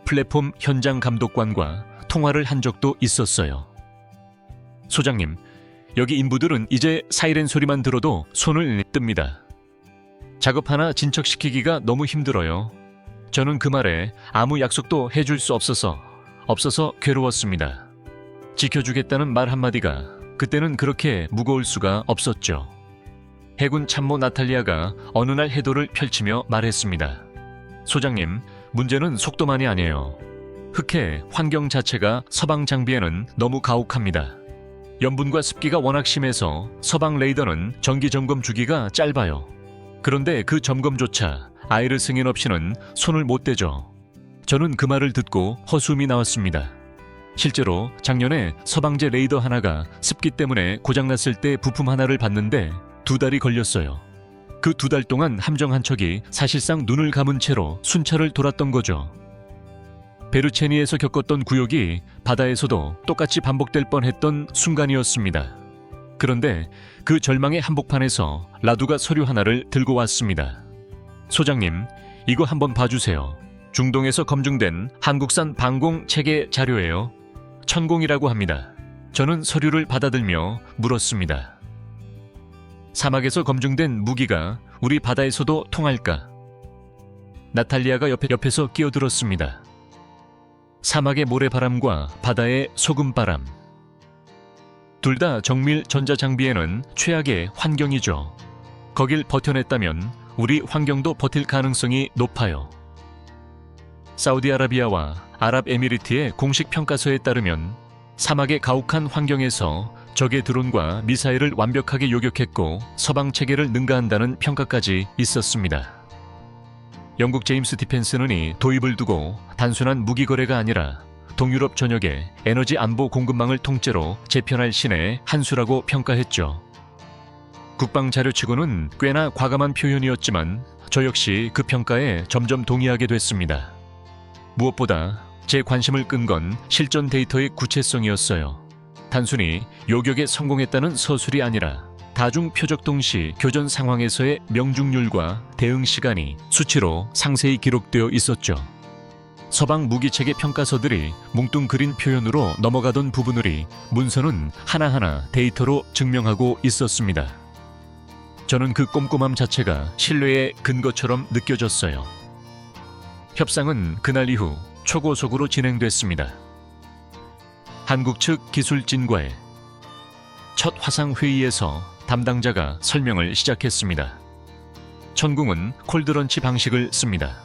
플랫폼 현장 감독관과 통화를 한 적도 있었어요. 소장님, 여기 인부들은 이제 사이렌 소리만 들어도 손을 뜹니다. 작업 하나 진척시키기가 너무 힘들어요. 저는 그 말에 아무 약속도 해줄 수 없어서 괴로웠습니다. 지켜주겠다는 말 한마디가 그때는 그렇게 무거울 수가 없었죠. 해군 참모 나탈리아가 어느 날 해도를 펼치며 말했습니다. 소장님, 문제는 속도만이 아니에요. 흑해 환경 자체가 서방 장비에는 너무 가혹합니다. 염분과 습기가 워낙 심해서 서방 레이더는 정기 점검 주기가 짧아요. 그런데 그 점검조차 아이르 승인 없이는 손을 못 대죠. 저는 그 말을 듣고 허수음이 나왔습니다. 실제로 작년에 서방제 레이더 하나가 습기 때문에 고장났을 때 부품 하나를 받는데 2달이 걸렸어요. 그 2달 동안 함정 한 척이 사실상 눈을 감은 채로 순찰을 돌았던 거죠. 베르체니에서 겪었던 굴욕이 바다에서도 똑같이 반복될 뻔했던 순간이었습니다. 그런데 그 절망의 한복판에서 라두가 서류 하나를 들고 왔습니다. 소장님, 이거 한번 봐주세요. 중동에서 검증된 한국산 방공 체계 자료예요. 천공이라고 합니다. 저는 서류를 받아들며 물었습니다. 사막에서 검증된 무기가 우리 바다에서도 통할까? 나탈리아가 옆에서 끼어들었습니다. 사막의 모래바람과 바다의 소금바람. 둘 다 정밀 전자장비에는 최악의 환경이죠. 거길 버텨냈다면 우리 환경도 버틸 가능성이 높아요. 사우디아라비아와 아랍에미리트의 공식 평가서에 따르면 사막의 가혹한 환경에서 적의 드론과 미사일을 완벽하게 요격했고 서방 체계를 능가한다는 평가까지 있었습니다. 영국 제임스 디펜스는이 도입을 두고 단순한 무기 거래가 아니라 동유럽 전역의 에너지 안보 공급망을 통째로 재편할 신의 한 수라고 평가했죠. 국방 자료치고는 꽤나 과감한 표현이었지만 저 역시 그 평가에 점점 동의하게 됐습니다. 무엇보다 제 관심을 끈 건 실전 데이터의 구체성이었어요. 단순히 요격에 성공했다는 서술이 아니라 다중 표적 동시 교전 상황에서의 명중률과 대응 시간이 수치로 상세히 기록되어 있었죠. 서방 무기체계 평가서들이 뭉뚱그린 표현으로 넘어가던 부분을 문서는 하나하나 데이터로 증명하고 있었습니다. 저는 그 꼼꼼함 자체가 신뢰의 근거처럼 느껴졌어요. 협상은 그날 이후 초고속으로 진행됐습니다. 한국 측 기술진과의 첫 화상회의에서 담당자가 설명을 시작했습니다. 천궁은 콜드런치 방식을 씁니다.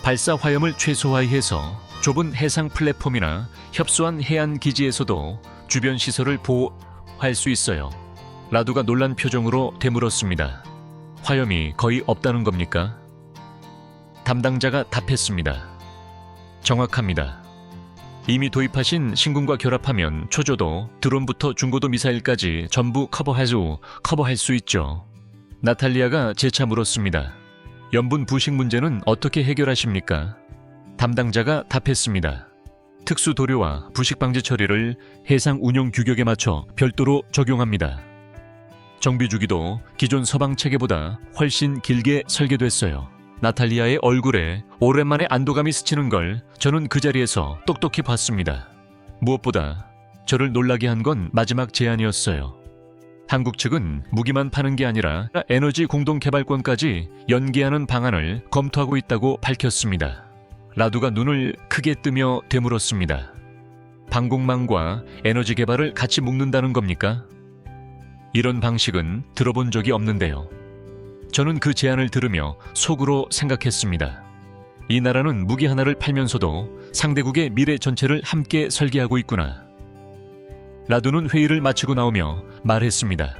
발사 화염을 최소화해서 좁은 해상 플랫폼이나 협소한 해안 기지에서도 주변 시설을 보호할 수 있어요. 라두가 놀란 표정으로 되물었습니다. 화염이 거의 없다는 겁니까? 담당자가 답했습니다. 정확합니다. 이미 도입하신 신궁과 결합하면 초저도 드론부터 중고도 미사일까지 전부 커버할 수 있죠. 나탈리아가 재차 물었습니다. 염분 부식 문제는 어떻게 해결하십니까? 담당자가 답했습니다. 특수 도료와 부식 방지 처리를 해상 운용 규격에 맞춰 별도로 적용합니다. 정비 주기도 기존 서방 체계보다 훨씬 길게 설계됐어요. 나탈리아의 얼굴에 오랜만에 안도감이 스치는 걸 저는 그 자리에서 똑똑히 봤습니다. 무엇보다 저를 놀라게 한 건 마지막 제안이었어요. 한국 측은 무기만 파는 게 아니라 에너지 공동개발권까지 연계하는 방안을 검토하고 있다고 밝혔습니다. 라두가 눈을 크게 뜨며 되물었습니다. 방공망과 에너지 개발을 같이 묶는다는 겁니까? 이런 방식은 들어본 적이 없는데요. 저는 그 제안을 들으며 속으로 생각했습니다. 이 나라는 무기 하나를 팔면서도 상대국의 미래 전체를 함께 설계하고 있구나. 라두는 회의를 마치고 나오며 말했습니다.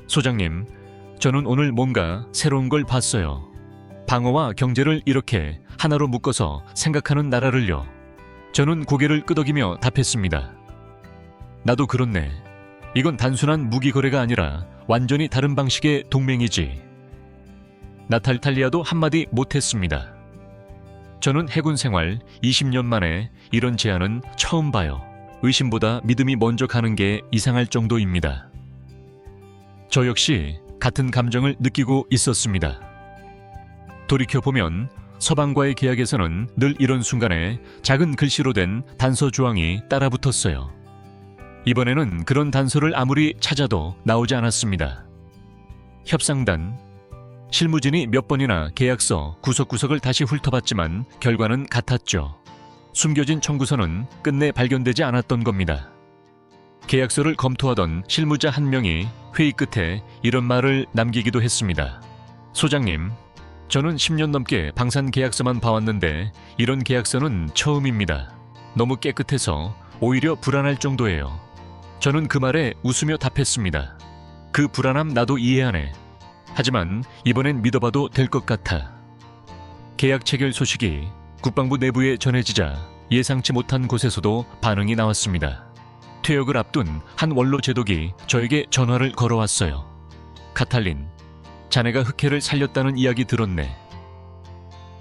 소장님, 저는 오늘 뭔가 새로운 걸 봤어요. 방어와 경제를 이렇게 하나로 묶어서 생각하는 나라를요. 저는 고개를 끄덕이며 답했습니다. 나도 그렇네. 이건 단순한 무기 거래가 아니라 완전히 다른 방식의 동맹이지. 나탈리아도 한마디 못했습니다. 저는 해군 생활 20년 만에 이런 제안은 처음 봐요. 의심보다 믿음이 먼저 가는 게 이상할 정도입니다. 저 역시 같은 감정을 느끼고 있었습니다. 돌이켜보면 서방과의 계약에서는 늘 이런 순간에 작은 글씨로 된 단서 조항이 따라붙었어요. 이번에는 그런 단서를 아무리 찾아도 나오지 않았습니다. 협상단, 실무진이 몇 번이나 계약서 구석구석을 다시 훑어봤지만 결과는 같았죠. 숨겨진 청구서는 끝내 발견되지 않았던 겁니다. 계약서를 검토하던 실무자 한 명이 회의 끝에 이런 말을 남기기도 했습니다. 소장님, 저는 10년 넘게 방산 계약서만 봐왔는데 이런 계약서는 처음입니다. 너무 깨끗해서 오히려 불안할 정도예요. 저는 그 말에 웃으며 답했습니다. 그 불안함 나도 이해하네. 하지만 이번엔 믿어봐도 될 것 같아. 계약 체결 소식이 국방부 내부에 전해지자 예상치 못한 곳에서도 반응이 나왔습니다. 퇴역을 앞둔 한 원로 제독이 저에게 전화를 걸어왔어요. 카탈린, 자네가 흑해를 살렸다는 이야기 들었네.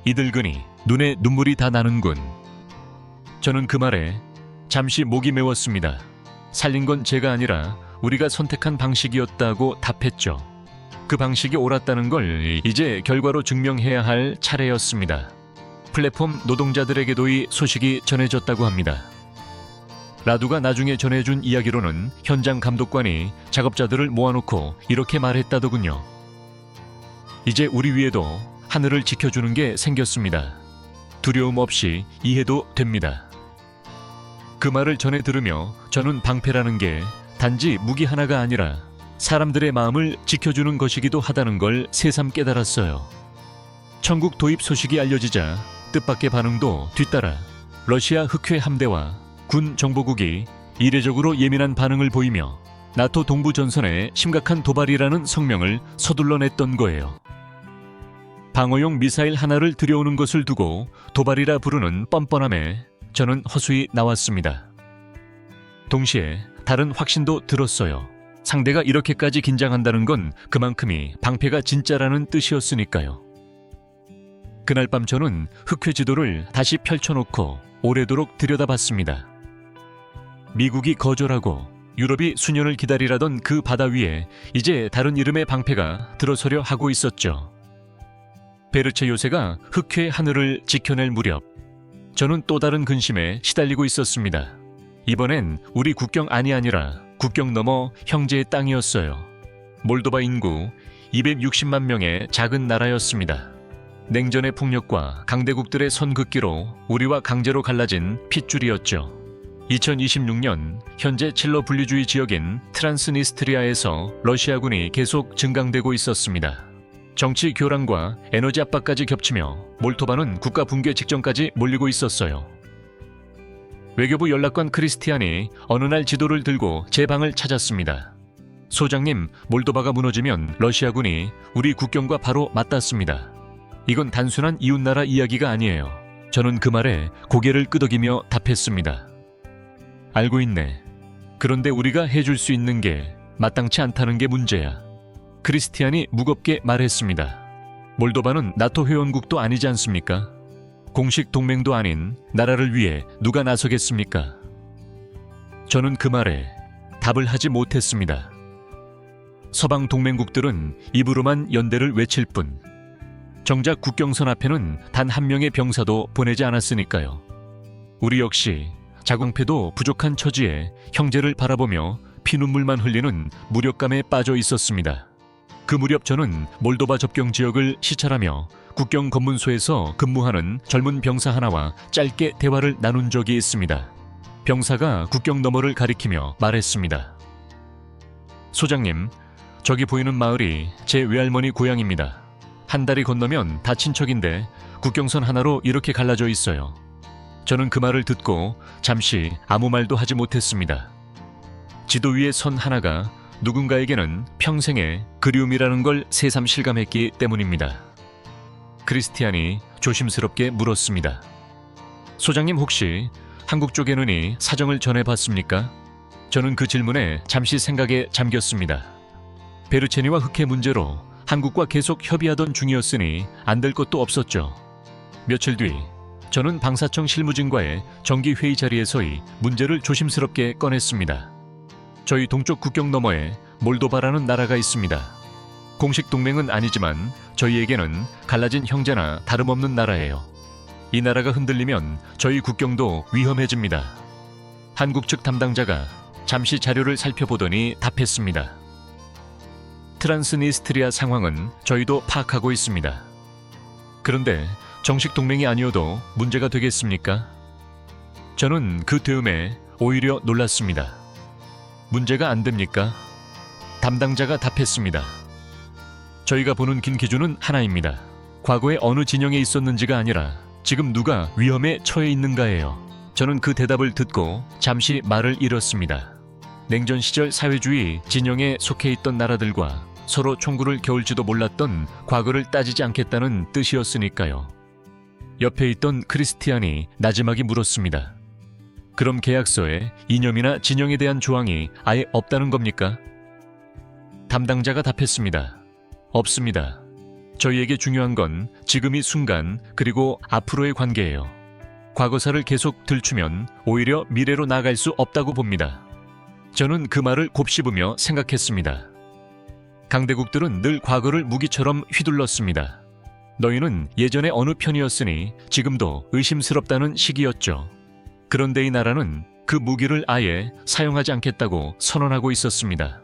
이들그니 눈에 눈물이 다 나는군. 저는 그 말에 잠시 목이 메웠습니다. 살린 건 제가 아니라 우리가 선택한 방식이었다고 답했죠. 그 방식이 옳았다는 걸 이제 결과로 증명해야 할 차례였습니다. 플랫폼 노동자들에게도 이 소식이 전해졌다고 합니다. 라두가 나중에 전해준 이야기로는 현장 감독관이 작업자들을 모아놓고 이렇게 말했다더군요. 이제 우리 위에도 하늘을 지켜주는 게 생겼습니다. 두려움 없이 이해도 됩니다. 그 말을 전해 들으며 저는 방패라는 게 단지 무기 하나가 아니라 사람들의 마음을 지켜주는 것이기도 하다는 걸 새삼 깨달았어요. 천국 도입 소식이 알려지자 뜻밖의 반응도 뒤따라 러시아 흑해 함대와 군 정보국이 이례적으로 예민한 반응을 보이며 나토 동부 전선에 심각한 도발이라는 성명을 서둘러 냈던 거예요. 방어용 미사일 하나를 들여오는 것을 두고 도발이라 부르는 뻔뻔함에 저는 허수이 나왔습니다. 동시에 다른 확신도 들었어요. 상대가 이렇게까지 긴장한다는 건 그만큼이 방패가 진짜라는 뜻이었으니까요. 그날 밤 저는 흑해 지도를 다시 펼쳐놓고 오래도록 들여다봤습니다. 미국이 거절하고 유럽이 수년을 기다리라던 그 바다 위에 이제 다른 이름의 방패가 들어서려 하고 있었죠. 베르체 요새가 흑해 하늘을 지켜낼 무렵 저는 또 다른 근심에 시달리고 있었습니다. 이번엔 우리 국경 안이 아니라 국경 너머 형제의 땅이었어요. 몰도바 인구 260만 명의 작은 나라였습니다. 냉전의 폭력과 강대국들의 선긋기로 우리와 강제로 갈라진 핏줄이었죠. 2026년 현재 칠러 분리주의 지역인 트란스니스트리아에서 러시아군이 계속 증강되고 있었습니다. 정치 교란과 에너지 압박까지 겹치며 몰도바는 국가 붕괴 직전까지 몰리고 있었어요. 외교부 연락관 크리스티안이 어느 날 지도를 들고 제 방을 찾았습니다. 소장님, 몰도바가 무너지면 러시아군이 우리 국경과 바로 맞닿습니다. 이건 단순한 이웃나라 이야기가 아니에요. 저는 그 말에 고개를 끄덕이며 답했습니다. 알고 있네. 그런데 우리가 해줄 수 있는 게 마땅치 않다는 게 문제야. 크리스티안이 무겁게 말했습니다. 몰도바는 나토 회원국도 아니지 않습니까? 공식 동맹도 아닌 나라를 위해 누가 나서겠습니까? 저는 그 말에 답을 하지 못했습니다. 서방 동맹국들은 입으로만 연대를 외칠 뿐 정작 국경선 앞에는 단 한 명의 병사도 보내지 않았으니까요. 우리 역시 자궁패도 부족한 처지에 형제를 바라보며 피눈물만 흘리는 무력감에 빠져 있었습니다. 그 무렵 저는 몰도바 접경 지역을 시찰하며 국경 검문소에서 근무하는 젊은 병사 하나와 짧게 대화를 나눈 적이 있습니다. 병사가 국경 너머를 가리키며 말했습니다. 소장님, 저기 보이는 마을이 제 외할머니 고향입니다. 한 다리 건너면 다 친척인데 국경선 하나로 이렇게 갈라져 있어요. 저는 그 말을 듣고 잠시 아무 말도 하지 못했습니다. 지도 위의 선 하나가 누군가에게는 평생의 그리움이라는 걸 새삼 실감했기 때문입니다. 크리스티안이 조심스럽게 물었습니다. 소장님 혹시 한국 쪽에는 사정을 전해봤습니까? 저는 그 질문에 잠시 생각에 잠겼습니다. 베르체니와 흑해 문제로 한국과 계속 협의하던 중이었으니 안 될 것도 없었죠. 며칠 뒤 저는 방사청 실무진과의 정기회의 자리에서 이 문제를 조심스럽게 꺼냈습니다. 저희 동쪽 국경 너머에 몰도바라는 나라가 있습니다. 공식 동맹은 아니지만 저희에게는 갈라진 형제나 다름없는 나라예요. 이 나라가 흔들리면 저희 국경도 위험해집니다. 한국 측 담당자가 잠시 자료를 살펴보더니 답했습니다. 트란스니스트리아 상황은 저희도 파악하고 있습니다. 그런데 정식 동맹이 아니어도 문제가 되겠습니까? 저는 그 대응에 오히려 놀랐습니다. 문제가 안 됩니까? 담당자가 답했습니다. 저희가 보는 긴 기준은 하나입니다. 과거에 어느 진영에 있었는지가 아니라 지금 누가 위험에 처해 있는가예요. 저는 그 대답을 듣고 잠시 말을 잃었습니다. 냉전 시절 사회주의 진영에 속해 있던 나라들과 서로 총구를 겨울지도 몰랐던 과거를 따지지 않겠다는 뜻이었으니까요. 옆에 있던 크리스티안이 나지막이 물었습니다. 그럼 계약서에 이념이나 진영에 대한 조항이 아예 없다는 겁니까? 담당자가 답했습니다. 없습니다. 저희에게 중요한 건 지금 이 순간 그리고 앞으로의 관계예요. 과거사를 계속 들추면 오히려 미래로 나아갈 수 없다고 봅니다. 저는 그 말을 곱씹으며 생각했습니다. 강대국들은 늘 과거를 무기처럼 휘둘렀습니다. 너희는 예전에 어느 편이었으니 지금도 의심스럽다는 식이었죠. 그런데 이 나라는 그 무기를 아예 사용하지 않겠다고 선언하고 있었습니다.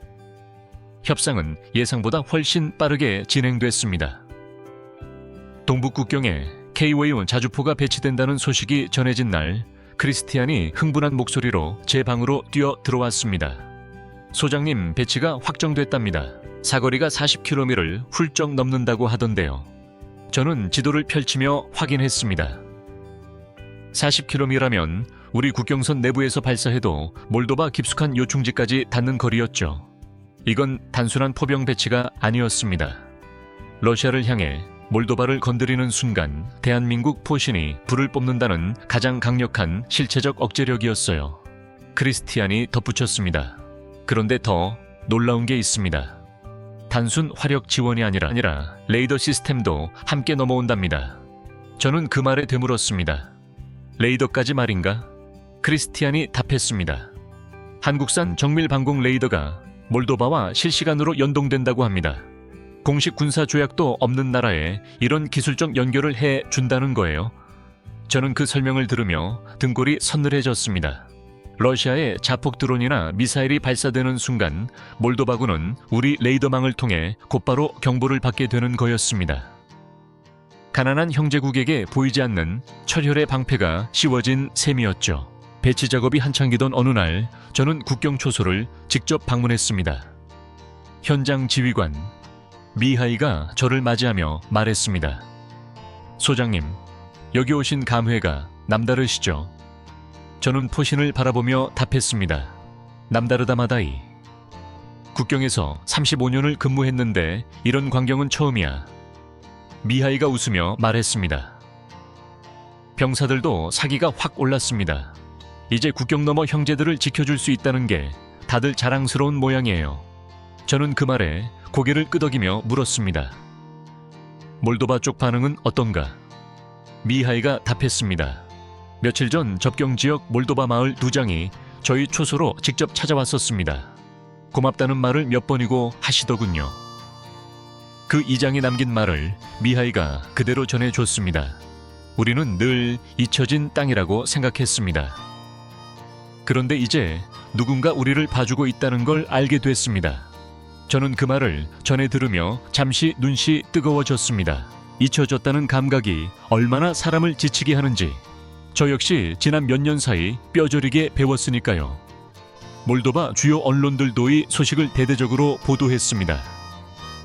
협상은 예상보다 훨씬 빠르게 진행됐습니다. 동북국경에 K-웨이브 자주포가 배치된다는 소식이 전해진 날, 크리스티안이 흥분한 목소리로 제 방으로 뛰어 들어왔습니다. 소장님, 배치가 확정됐답니다. 사거리가 40km를 훌쩍 넘는다고 하던데요. 저는 지도를 펼치며 확인했습니다. 40km라면 우리 국경선 내부에서 발사해도 몰도바 깊숙한 요충지까지 닿는 거리였죠. 이건 단순한 포병 배치가 아니었습니다. 러시아를 향해 몰도바를 건드리는 순간 대한민국 포신이 불을 뿜는다는 가장 강력한 실체적 억제력이었어요. 크리스티안이 덧붙였습니다. 그런데 더 놀라운 게 있습니다. 단순 화력 지원이 아니라 레이더 시스템도 함께 넘어온답니다. 저는 그 말에 되물었습니다. 레이더까지 말인가? 크리스티안이 답했습니다. 한국산 정밀 방공 레이더가 몰도바와 실시간으로 연동된다고 합니다. 공식 군사 조약도 없는 나라에 이런 기술적 연결을 해 준다는 거예요. 저는 그 설명을 들으며 등골이 서늘해졌습니다. 러시아의 자폭 드론이나 미사일이 발사되는 순간 몰도바군은 우리 레이더망을 통해 곧바로 경보를 받게 되는 거였습니다. 가난한 형제국에게 보이지 않는 철혈의 방패가 씌워진 셈이었죠. 배치 작업이 한창이던 어느 날 저는 국경 초소를 직접 방문했습니다. 현장 지휘관 미하이가 저를 맞이하며 말했습니다. 소장님, 여기 오신 감회가 남다르시죠? 저는 포신을 바라보며 답했습니다. 남다르다 마다이. 국경에서 35년을 근무했는데 이런 광경은 처음이야. 미하이가 웃으며 말했습니다. 병사들도 사기가 확 올랐습니다. 이제 국경 너머 형제들을 지켜줄 수 있다는 게 다들 자랑스러운 모양이에요. 저는 그 말에 고개를 끄덕이며 물었습니다. 몰도바 쪽 반응은 어떤가? 미하이가 답했습니다. 며칠 전 접경지역 몰도바 마을 2장이 저희 초소로 직접 찾아왔었습니다. 고맙다는 말을 몇 번이고 하시더군요. 그 2장이 남긴 말을 미하이가 그대로 전해줬습니다. 우리는 늘 잊혀진 땅이라고 생각했습니다. 그런데 이제 누군가 우리를 봐주고 있다는 걸 알게 됐습니다. 저는 그 말을 전해 들으며 잠시 눈시 뜨거워졌습니다. 잊혀졌다는 감각이 얼마나 사람을 지치게 하는지 저 역시 지난 몇 년 사이 뼈저리게 배웠으니까요. 몰도바 주요 언론들도 이 소식을 대대적으로 보도했습니다.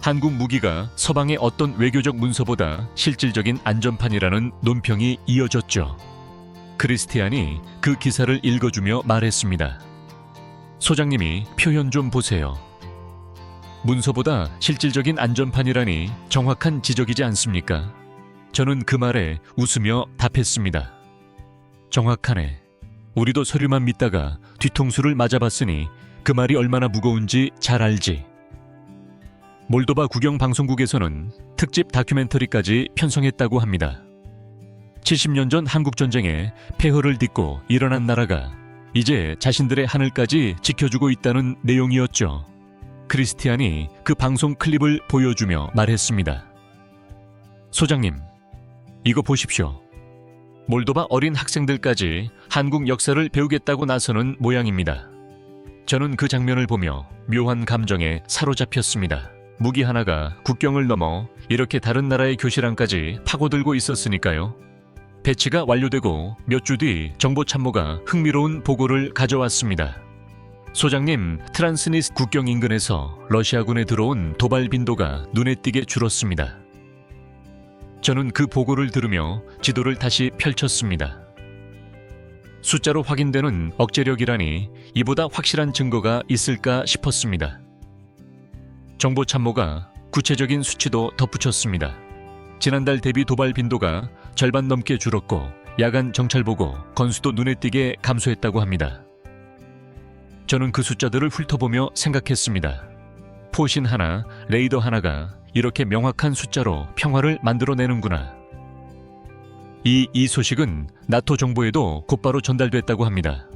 한국 무기가 서방의 어떤 외교적 문서보다 실질적인 안전판이라는 논평이 이어졌죠. 크리스티안이 그 기사를 읽어주며 말했습니다. 소장님이 표현 좀 보세요. 문서보다 실질적인 안전판이라니 정확한 지적이지 않습니까? 저는 그 말에 웃으며 답했습니다. 정확하네. 우리도 서류만 믿다가 뒤통수를 맞아봤으니 그 말이 얼마나 무거운지 잘 알지. 몰도바 국영방송국에서는 특집 다큐멘터리까지 편성했다고 합니다. 70년 전 한국전쟁에 폐허를 딛고 일어난 나라가 이제 자신들의 하늘까지 지켜주고 있다는 내용이었죠. 크리스티안이 그 방송 클립을 보여주며 말했습니다. 소장님, 이거 보십시오. 몰도바 어린 학생들까지 한국 역사를 배우겠다고 나서는 모양입니다. 저는 그 장면을 보며 묘한 감정에 사로잡혔습니다. 무기 하나가 국경을 넘어 이렇게 다른 나라의 교실안까지 파고들고 있었으니까요. 배치가 완료되고 몇 주 뒤 정보참모가 흥미로운 보고를 가져왔습니다. 소장님, 트란스니스 국경 인근에서 러시아군에 들어온 도발 빈도가 눈에 띄게 줄었습니다. 저는 그 보고를 들으며 지도를 다시 펼쳤습니다. 숫자로 확인되는 억제력이라니 이보다 확실한 증거가 있을까 싶었습니다. 정보참모가 구체적인 수치도 덧붙였습니다. 지난달 대비 도발 빈도가 절반 넘게 줄었고 야간 정찰보고 건수도 눈에 띄게 감소했다고 합니다. 저는 그 숫자들을 훑어보며 생각했습니다. 포신 하나, 레이더 하나가 이렇게 명확한 숫자로 평화를 만들어내는구나. 이 소식은 나토 정보에도 곧바로 전달됐다고 합니다.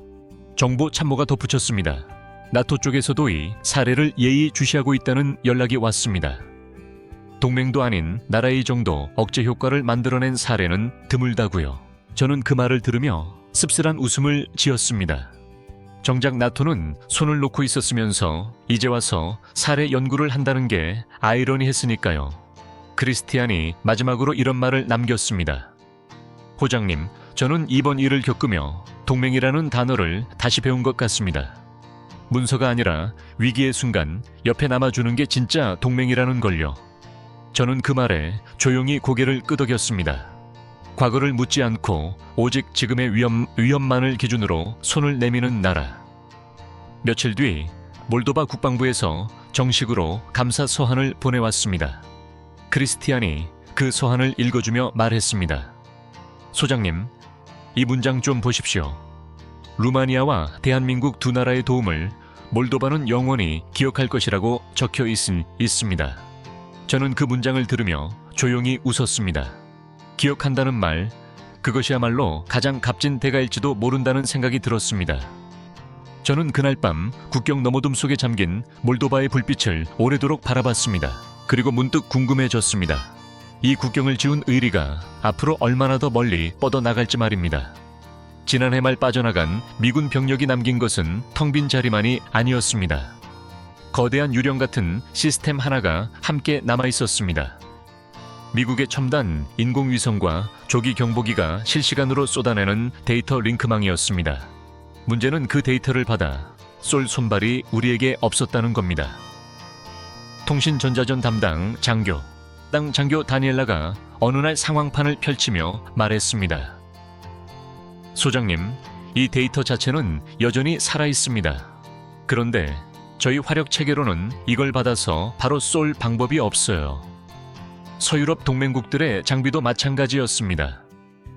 정보 참모가 덧붙였습니다. 나토 쪽에서도 이 사례를 예의주시하고 있다는 연락이 왔습니다. 동맹도 아닌 나라의 정도 억제 효과를 만들어낸 사례는 드물다고요. 저는 그 말을 들으며 씁쓸한 웃음을 지었습니다. 정작 나토는 손을 놓고 있었으면서 이제 와서 사례 연구를 한다는 게 아이러니했으니까요. 크리스티안이 마지막으로 이런 말을 남겼습니다. 호장님, 저는 이번 일을 겪으며 동맹이라는 단어를 다시 배운 것 같습니다. 문서가 아니라 위기의 순간 옆에 남아주는 게 진짜 동맹이라는 걸요. 저는 그 말에 조용히 고개를 끄덕였습니다. 과거를 묻지 않고 오직 지금의 위험만을 기준으로 손을 내미는 나라. 며칠 뒤 몰도바 국방부에서 정식으로 감사 서한을 보내왔습니다. 크리스티안이 그 서한을 읽어주며 말했습니다. 소장님, 이 문장 좀 보십시오. 루마니아와 대한민국 두 나라의 도움을 몰도바는 영원히 기억할 것이라고 적혀 있습니다. 저는 그 문장을 들으며 조용히 웃었습니다. 기억한다는 말, 그것이야말로 가장 값진 대가일지도 모른다는 생각이 들었습니다. 저는 그날 밤 국경 너머둠 속에 잠긴 몰도바의 불빛을 오래도록 바라봤습니다. 그리고 문득 궁금해졌습니다. 이 국경을 지운 의리가 앞으로 얼마나 더 멀리 뻗어나갈지 말입니다. 지난해 말 빠져나간 미군 병력이 남긴 것은 텅 빈 자리만이 아니었습니다. 거대한 유령 같은 시스템 하나가 함께 남아있었습니다. 미국의 첨단 인공위성과 조기 경보기가 실시간으로 쏟아내는 데이터 링크망이었습니다. 문제는 그 데이터를 받아 쏠 손발이 우리에게 없었다는 겁니다. 통신전자전 담당 장교 다니엘라가 어느 날 상황판을 펼치며 말했습니다. 소장님, 이 데이터 자체는 여전히 살아있습니다. 그런데 저희 화력 체계로는 이걸 받아서 바로 쏠 방법이 없어요. 서유럽 동맹국들의 장비도 마찬가지였습니다.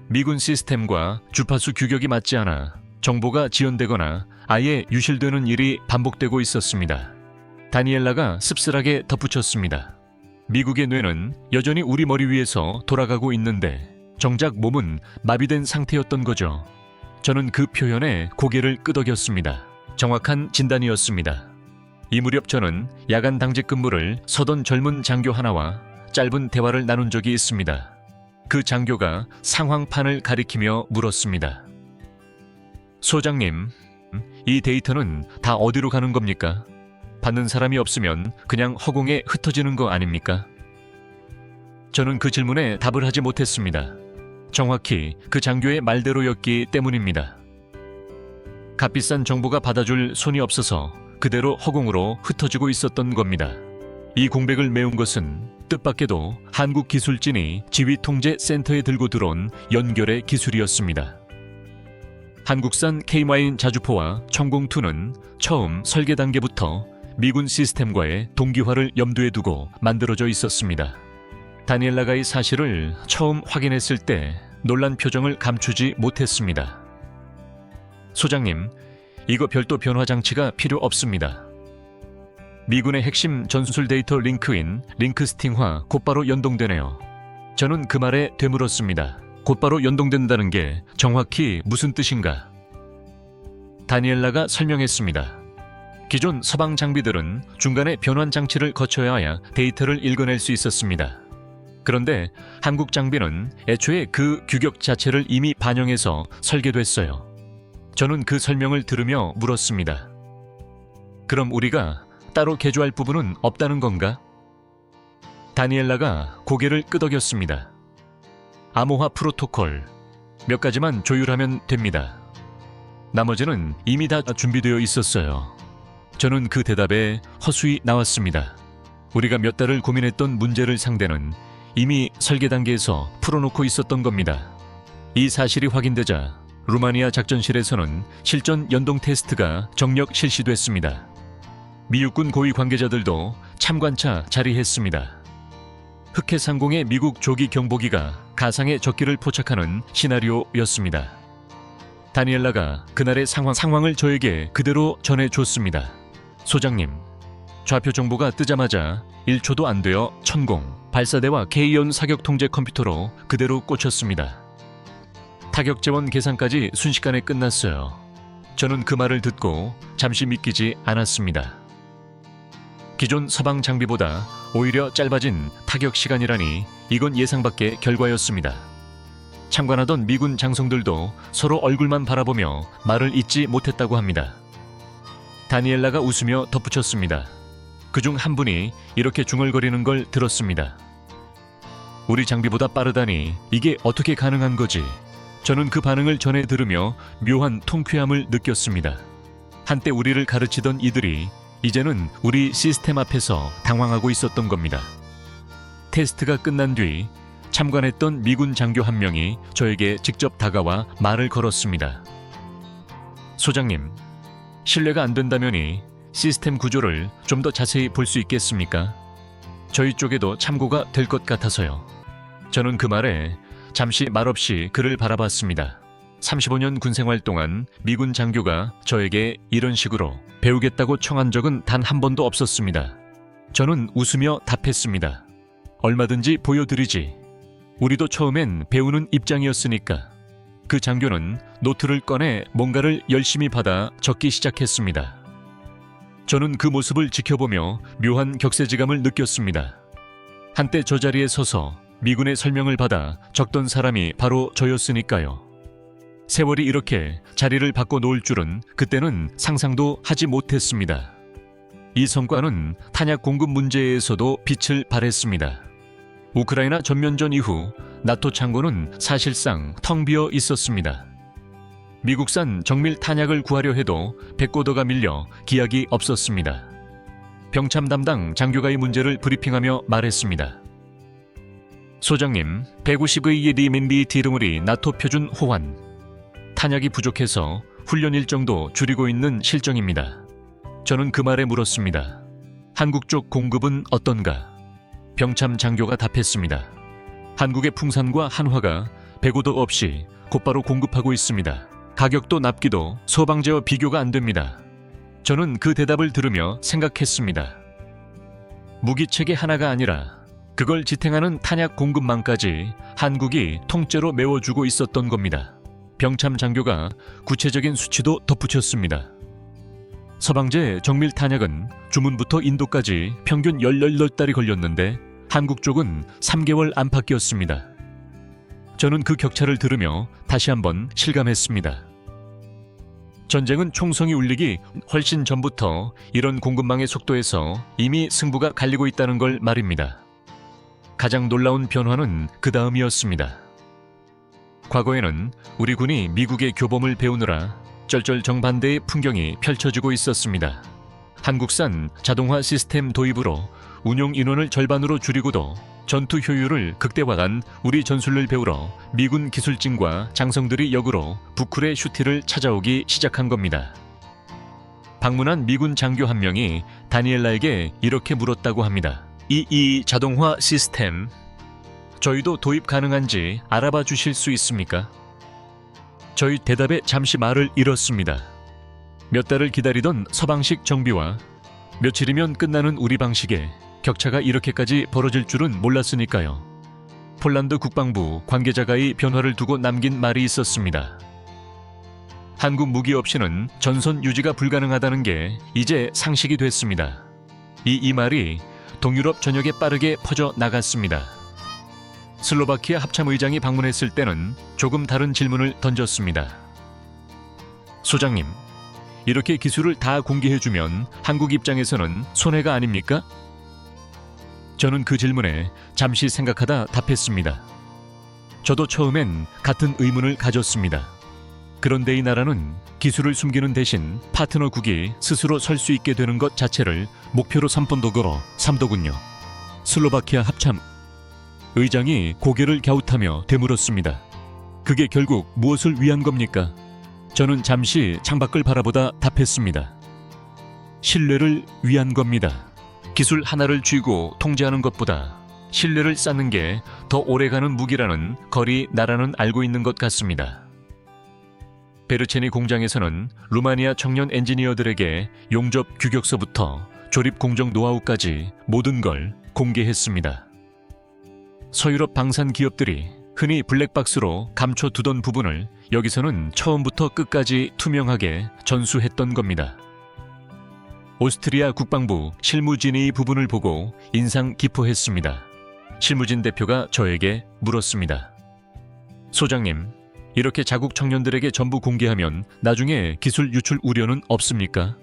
미군 시스템과 주파수 규격이 맞지 않아 정보가 지연되거나 아예 유실되는 일이 반복되고 있었습니다. 다니엘라가 씁쓸하게 덧붙였습니다. 미국의 뇌는 여전히 우리 머리 위에서 돌아가고 있는데 정작 몸은 마비된 상태였던 거죠. 저는 그 표현에 고개를 끄덕였습니다. 정확한 진단이었습니다. 이 무렵 저는 야간 당직 근무를 서던 젊은 장교 하나와 짧은 대화를 나눈 적이 있습니다. 그 장교가 상황판을 가리키며 물었습니다. 소장님, 이 데이터는 다 어디로 가는 겁니까? 받는 사람이 없으면 그냥 허공에 흩어지는 거 아닙니까? 저는 그 질문에 답을 하지 못했습니다. 정확히 그 장교의 말대로였기 때문입니다. 값비싼 정보가 받아줄 손이 없어서 그대로 허공으로 흩어지고 있었던 겁니다. 이 공백을 메운 것은 뜻밖에도 한국기술진이 지휘통제센터에 들고 들어온 연결의 기술이었습니다. 한국산 K-9 자주포와 천공2는 처음 설계 단계부터 미군 시스템과의 동기화를 염두에 두고 만들어져 있었습니다. 다니엘라가 이 사실을 처음 확인했을 때 놀란 표정을 감추지 못했습니다. 소장님, 이거 별도 변화 장치가 필요 없습니다. 미군의 핵심 전술 데이터 링크인 링크스팅화 곧바로 연동되네요. 저는 그 말에 되물었습니다. 곧바로 연동된다는 게 정확히 무슨 뜻인가? 다니엘라가 설명했습니다. 기존 서방 장비들은 중간에 변환 장치를 거쳐야 데이터를 읽어낼 수 있었습니다. 그런데 한국 장비는 애초에 그 규격 자체를 이미 반영해서 설계됐어요. 저는 그 설명을 들으며 물었습니다. 그럼 우리가 따로 개조할 부분은 없다는 건가? 다니엘라가 고개를 끄덕였습니다. 암호화 프로토콜 몇 가지만 조율하면 됩니다. 나머지는 이미 다 준비되어 있었어요. 저는 그 대답에 허수이 나왔습니다. 우리가 몇 달을 고민했던 문제를 상대는 이미 설계 단계에서 풀어놓고 있었던 겁니다. 이 사실이 확인되자 루마니아 작전실에서는 실전 연동 테스트가 정력 실시됐습니다. 미 육군 고위 관계자들도 참관차 자리했습니다. 흑해상공의 미국 조기 경보기가 가상의 적기를 포착하는 시나리오였습니다. 다니엘라가 그날의 상황을 저에게 그대로 전해줬습니다. 소장님, 좌표 정보가 뜨자마자 1초도 안 되어 천공, 발사대와 K-온 사격 통제 컴퓨터로 그대로 꽂혔습니다. 타격 재원 계산까지 순식간에 끝났어요. 저는 그 말을 듣고 잠시 믿기지 않았습니다. 기존 서방 장비보다 오히려 짧아진 타격 시간이라니 이건 예상 밖의 결과였습니다. 참관하던 미군 장성들도 서로 얼굴만 바라보며 말을 잇지 못했다고 합니다. 다니엘라가 웃으며 덧붙였습니다. 그중 한 분이 이렇게 중얼거리는 걸 들었습니다. 우리 장비보다 빠르다니 이게 어떻게 가능한 거지? 저는 그 반응을 전해 들으며 묘한 통쾌함을 느꼈습니다. 한때 우리를 가르치던 이들이 이제는 우리 시스템 앞에서 당황하고 있었던 겁니다. 테스트가 끝난 뒤 참관했던 미군 장교 한 명이 저에게 직접 다가와 말을 걸었습니다. 소장님, 신뢰가 안 된다면이 시스템 구조를 좀 더 자세히 볼 수 있겠습니까? 저희 쪽에도 참고가 될 것 같아서요. 저는 그 말에 잠시 말없이 그를 바라봤습니다. 35년 군생활 동안 미군 장교가 저에게 이런 식으로 배우겠다고 청한 적은 단 한 번도 없었습니다. 저는 웃으며 답했습니다. 얼마든지 보여드리지. 우리도 처음엔 배우는 입장이었으니까. 그 장교는 노트를 꺼내 뭔가를 열심히 받아 적기 시작했습니다. 저는 그 모습을 지켜보며 묘한 격세지감을 느꼈습니다. 한때 저 자리에 서서 미군의 설명을 받아 적던 사람이 바로 저였으니까요. 세월이 이렇게 자리를 바꿔 놓을 줄은 그때는 상상도 하지 못했습니다. 이 성과는 탄약 공급 문제에서도 빛을 발했습니다. 우크라이나 전면전 이후 나토 창고는 사실상 텅 비어 있었습니다. 미국산 정밀 탄약을 구하려 해도 백고도가 밀려 기약이 없었습니다. 병참 담당 장교가 이 문제를 브리핑하며 말했습니다. 소장님, 150의 리민비 디르물이 나토 표준 호환. 탄약이 부족해서 훈련 일정도 줄이고 있는 실정입니다. 저는 그 말에 물었습니다. 한국 쪽 공급은 어떤가? 병참 장교가 답했습니다. 한국의 풍산과 한화가 배고도 없이 곧바로 공급하고 있습니다. 가격도 납기도 소방제와 비교가 안 됩니다. 저는 그 대답을 들으며 생각했습니다. 무기체계 하나가 아니라 그걸 지탱하는 탄약 공급망까지 한국이 통째로 메워주고 있었던 겁니다. 병참 장교가 구체적인 수치도 덧붙였습니다. 서방제 정밀 탄약은 주문부터 인도까지 평균 18달이 걸렸는데 한국 쪽은 3개월 안팎이었습니다. 저는 그 격차를 들으며 다시 한번 실감했습니다. 전쟁은 총성이 울리기 훨씬 전부터 이런 공급망의 속도에서 이미 승부가 갈리고 있다는 걸 말입니다. 가장 놀라운 변화는 그 다음이었습니다. 과거에는 우리 군이 미국의 교범을 배우느라 쩔쩔 정반대의 풍경이 펼쳐지고 있었습니다. 한국산 자동화 시스템 도입으로 운용 인원을 절반으로 줄이고도 전투 효율을 극대화한 우리 전술을 배우러 미군 기술진과 장성들이 역으로 부쿨의 슈티를 찾아오기 시작한 겁니다. 방문한 미군 장교 한 명이 다니엘라에게 이렇게 물었다고 합니다. 이 자동화 시스템, 저희도 도입 가능한지 알아봐 주실 수 있습니까? 저희 대답에 잠시 말을 잃었습니다. 몇 달을 기다리던 서방식 정비와 며칠이면 끝나는 우리 방식에 격차가 이렇게까지 벌어질 줄은 몰랐으니까요. 폴란드 국방부 관계자가 이 변화를 두고 남긴 말이 있었습니다. 한국 무기 없이는 전선 유지가 불가능하다는 게 이제 상식이 됐습니다. 이 말이 동유럽 전역에 빠르게 퍼져 나갔습니다. 슬로바키아 합참의장이 방문했을 때는 조금 다른 질문을 던졌습니다. 소장님, 이렇게 기술을 다 공개해주면 한국 입장에서는 손해가 아닙니까? 저는 그 질문에 잠시 생각하다 답했습니다. 저도 처음엔 같은 의문을 가졌습니다. 그런데 이 나라는 기술을 숨기는 대신 파트너국이 스스로 설 수 있게 되는 것 자체를 목표로 삼던 도거로 삼더군요. 슬로바키아 합참 의장이 고개를 갸웃하며 되물었습니다. 그게 결국 무엇을 위한 겁니까? 저는 잠시 창밖을 바라보다 답했습니다. 신뢰를 위한 겁니다. 기술 하나를 쥐고 통제하는 것보다 신뢰를 쌓는 게 더 오래가는 무기라는 거리 나라는 알고 있는 것 같습니다. 베르체니 공장에서는 루마니아 청년 엔지니어들에게 용접 규격서부터 조립 공정 노하우까지 모든 걸 공개했습니다. 서유럽 방산 기업들이 흔히 블랙박스로 감춰두던 부분을 여기서는 처음부터 끝까지 투명하게 전수했던 겁니다. 오스트리아 국방부 실무진의 부분을 보고 인상 깊어했습니다. 실무진 대표가 저에게 물었습니다. 소장님, 이렇게 자국 청년들에게 전부 공개하면 나중에 기술 유출 우려는 없습니까?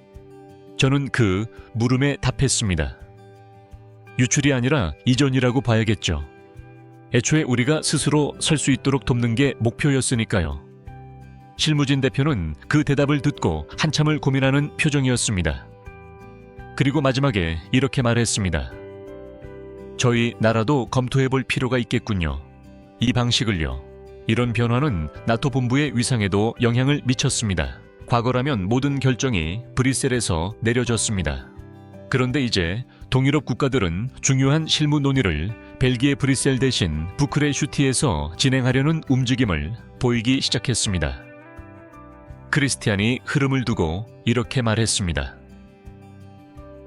저는 그 물음에 답했습니다. 유출이 아니라 이전이라고 봐야겠죠. 애초에 우리가 스스로 설 수 있도록 돕는 게 목표였으니까요. 실무진 대표는 그 대답을 듣고 한참을 고민하는 표정이었습니다. 그리고 마지막에 이렇게 말했습니다. 저희 나라도 검토해볼 필요가 있겠군요. 이 방식을요. 이런 변화는 나토 본부의 위상에도 영향을 미쳤습니다. 과거라면 모든 결정이 브뤼셀에서 내려졌습니다. 그런데 이제 동유럽 국가들은 중요한 실무 논의를 벨기에 브뤼셀 대신 부크레슈티에서 진행하려는 움직임을 보이기 시작했습니다. 크리스티안이 흐름을 두고 이렇게 말했습니다.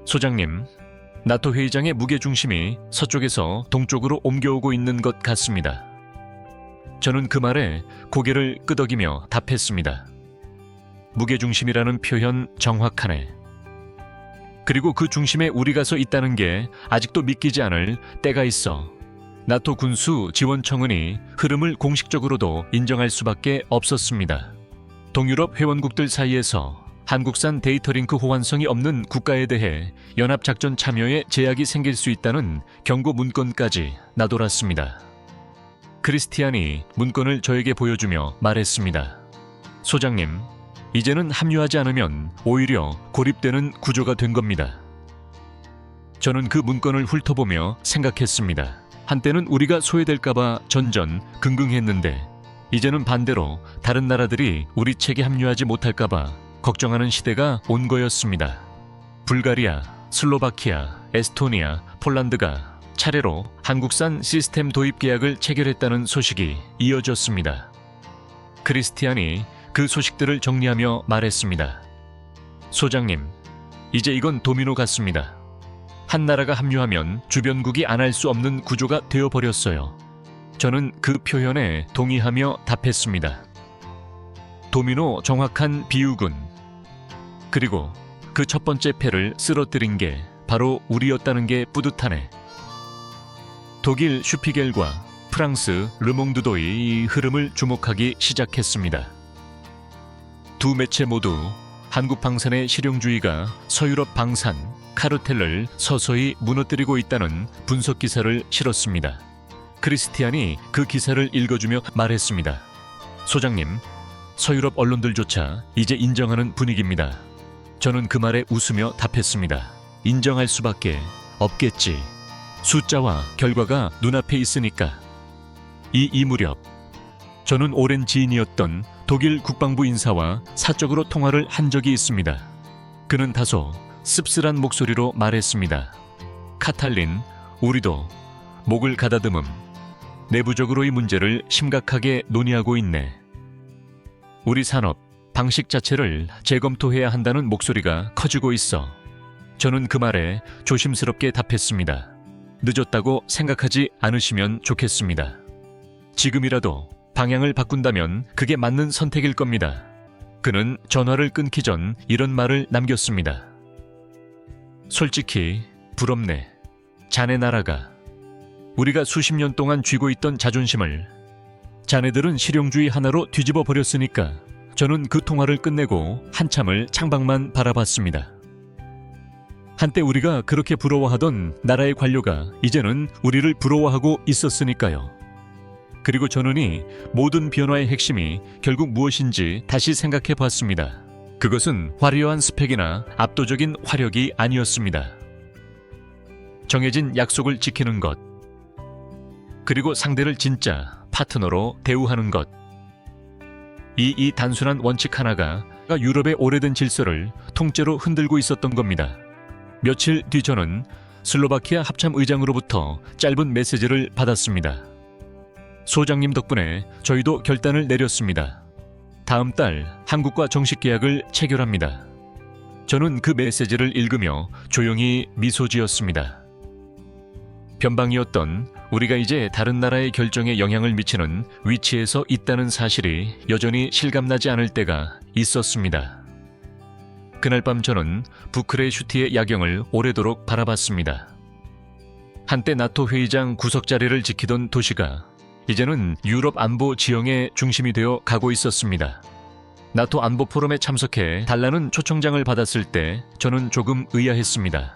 소장님, 나토 회의장의 무게중심이 서쪽에서 동쪽으로 옮겨오고 있는 것 같습니다. 저는 그 말에 고개를 끄덕이며 답했습니다. 무게중심이라는 표현 정확하네. 그리고 그 중심에 우리가 서 있다는 게 아직도 믿기지 않을 때가 있어. 나토 군수 지원 청원이 흐름을 공식적으로도 인정할 수밖에 없었습니다. 동유럽 회원국들 사이에서 한국산 데이터링크 호환성이 없는 국가에 대해 연합작전 참여에 제약이 생길 수 있다는 경고 문건까지 나돌았습니다. 크리스티안이 문건을 저에게 보여주며 말했습니다. 소장님, 이제는 합류하지 않으면 오히려 고립되는 구조가 된 겁니다. 저는 그 문건을 훑어보며 생각했습니다. 한때는 우리가 소외될까봐 전전긍긍했는데 이제는 반대로 다른 나라들이 우리 책에 합류하지 못할까봐 걱정하는 시대가 온 거였습니다. 불가리아, 슬로바키아, 에스토니아, 폴란드가 차례로 한국산 시스템 도입 계약을 체결했다는 소식이 이어졌습니다. 크리스티안이 그 소식들을 정리하며 말했습니다. 소장님, 이제 이건 도미노 같습니다. 한 나라가 합류하면 주변국이 안 할 수 없는 구조가 되어버렸어요. 저는 그 표현에 동의하며 답했습니다. 도미노 정확한 비유군. 그리고 그 첫 번째 패를 쓰러뜨린 게 바로 우리였다는 게 뿌듯하네. 독일 슈피겔과 프랑스 르몽드도의 이 흐름을 주목하기 시작했습니다. 두 매체 모두 한국 방산의 실용주의가 서유럽 방산, 카르텔을 서서히 무너뜨리고 있다는 분석 기사를 실었습니다. 크리스티안이 그 기사를 읽어주며 말했습니다. 소장님, 서유럽 언론들조차 이제 인정하는 분위기입니다. 저는 그 말에 웃으며 답했습니다. 인정할 수밖에 없겠지. 숫자와 결과가 눈앞에 있으니까. 이 무렵 저는 오랜 지인이었던 독일 국방부 인사와 사적으로 통화를 한 적이 있습니다. 그는 다소 씁쓸한 목소리로 말했습니다. 카탈린, 우리도 목을 가다듬음. 내부적으로의 문제를 심각하게 논의하고 있네. 우리 산업, 방식 자체를 재검토해야 한다는 목소리가 커지고 있어. 저는 그 말에 조심스럽게 답했습니다. 늦었다고 생각하지 않으시면 좋겠습니다. 지금이라도 방향을 바꾼다면 그게 맞는 선택일 겁니다. 그는 전화를 끊기 전 이런 말을 남겼습니다. 솔직히 부럽네. 자네 나라가 우리가 수십 년 동안 쥐고 있던 자존심을 자네들은 실용주의 하나로 뒤집어 버렸으니까. 저는 그 통화를 끝내고 한참을 창밖만 바라봤습니다. 한때 우리가 그렇게 부러워하던 나라의 관료가 이제는 우리를 부러워하고 있었으니까요. 그리고 저는 이 모든 변화의 핵심이 결국 무엇인지 다시 생각해 봤습니다. 그것은 화려한 스펙이나 압도적인 화력이 아니었습니다. 정해진 약속을 지키는 것, 그리고 상대를 진짜 파트너로 대우하는 것. 이 단순한 원칙 하나가 유럽의 오래된 질서를 통째로 흔들고 있었던 겁니다. 며칠 뒤 저는 슬로바키아 합참 의장으로부터 짧은 메시지를 받았습니다. 소장님 덕분에 저희도 결단을 내렸습니다. 다음 달 한국과 정식 계약을 체결합니다. 저는 그 메시지를 읽으며 조용히 미소 지었습니다. 변방이었던 우리가 이제 다른 나라의 결정에 영향을 미치는 위치에서 있다는 사실이 여전히 실감나지 않을 때가 있었습니다. 그날 밤 저는 부크레슈티의 야경을 오래도록 바라봤습니다. 한때 나토 회의장 구석 자리를 지키던 도시가 이제는 유럽 안보 지형의 중심이 되어 가고 있었습니다. 나토 안보 포럼에 참석해 달라는 초청장을 받았을 때 저는 조금 의아했습니다.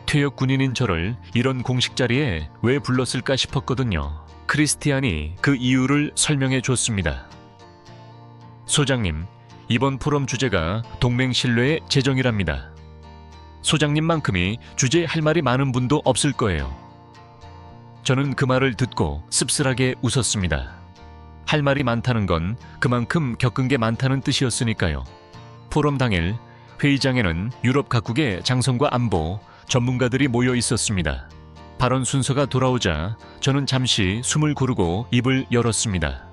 퇴역 군인인 저를 이런 공식 자리에 왜 불렀을까 싶었거든요. 크리스티안이 그 이유를 설명해 줬습니다. 소장님, 이번 포럼 주제가 동맹 신뢰의 재정이랍니다. 소장님만큼이 주제에 할 말이 많은 분도 없을 거예요. 저는 그 말을 듣고 씁쓸하게 웃었습니다. 할 말이 많다는 건 그만큼 겪은 게 많다는 뜻이었으니까요. 포럼 당일 회의장에는 유럽 각국의 장성과 안보, 전문가들이 모여 있었습니다. 발언 순서가 돌아오자 저는 잠시 숨을 고르고 입을 열었습니다.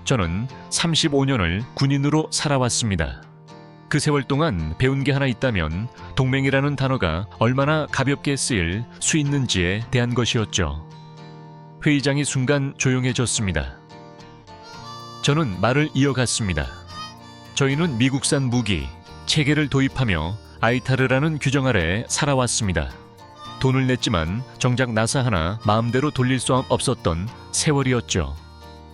저는 35년을 군인으로 살아왔습니다. 그 세월 동안 배운 게 하나 있다면 동맹이라는 단어가 얼마나 가볍게 쓰일 수 있는지에 대한 것이었죠. 회의장이 순간 조용해졌습니다. 저는 말을 이어갔습니다. 저희는 미국산 무기, 체계를 도입하며 아이타르라는 규정 아래 살아왔습니다. 돈을 냈지만 정작 나사 하나 마음대로 돌릴 수 없었던 세월이었죠.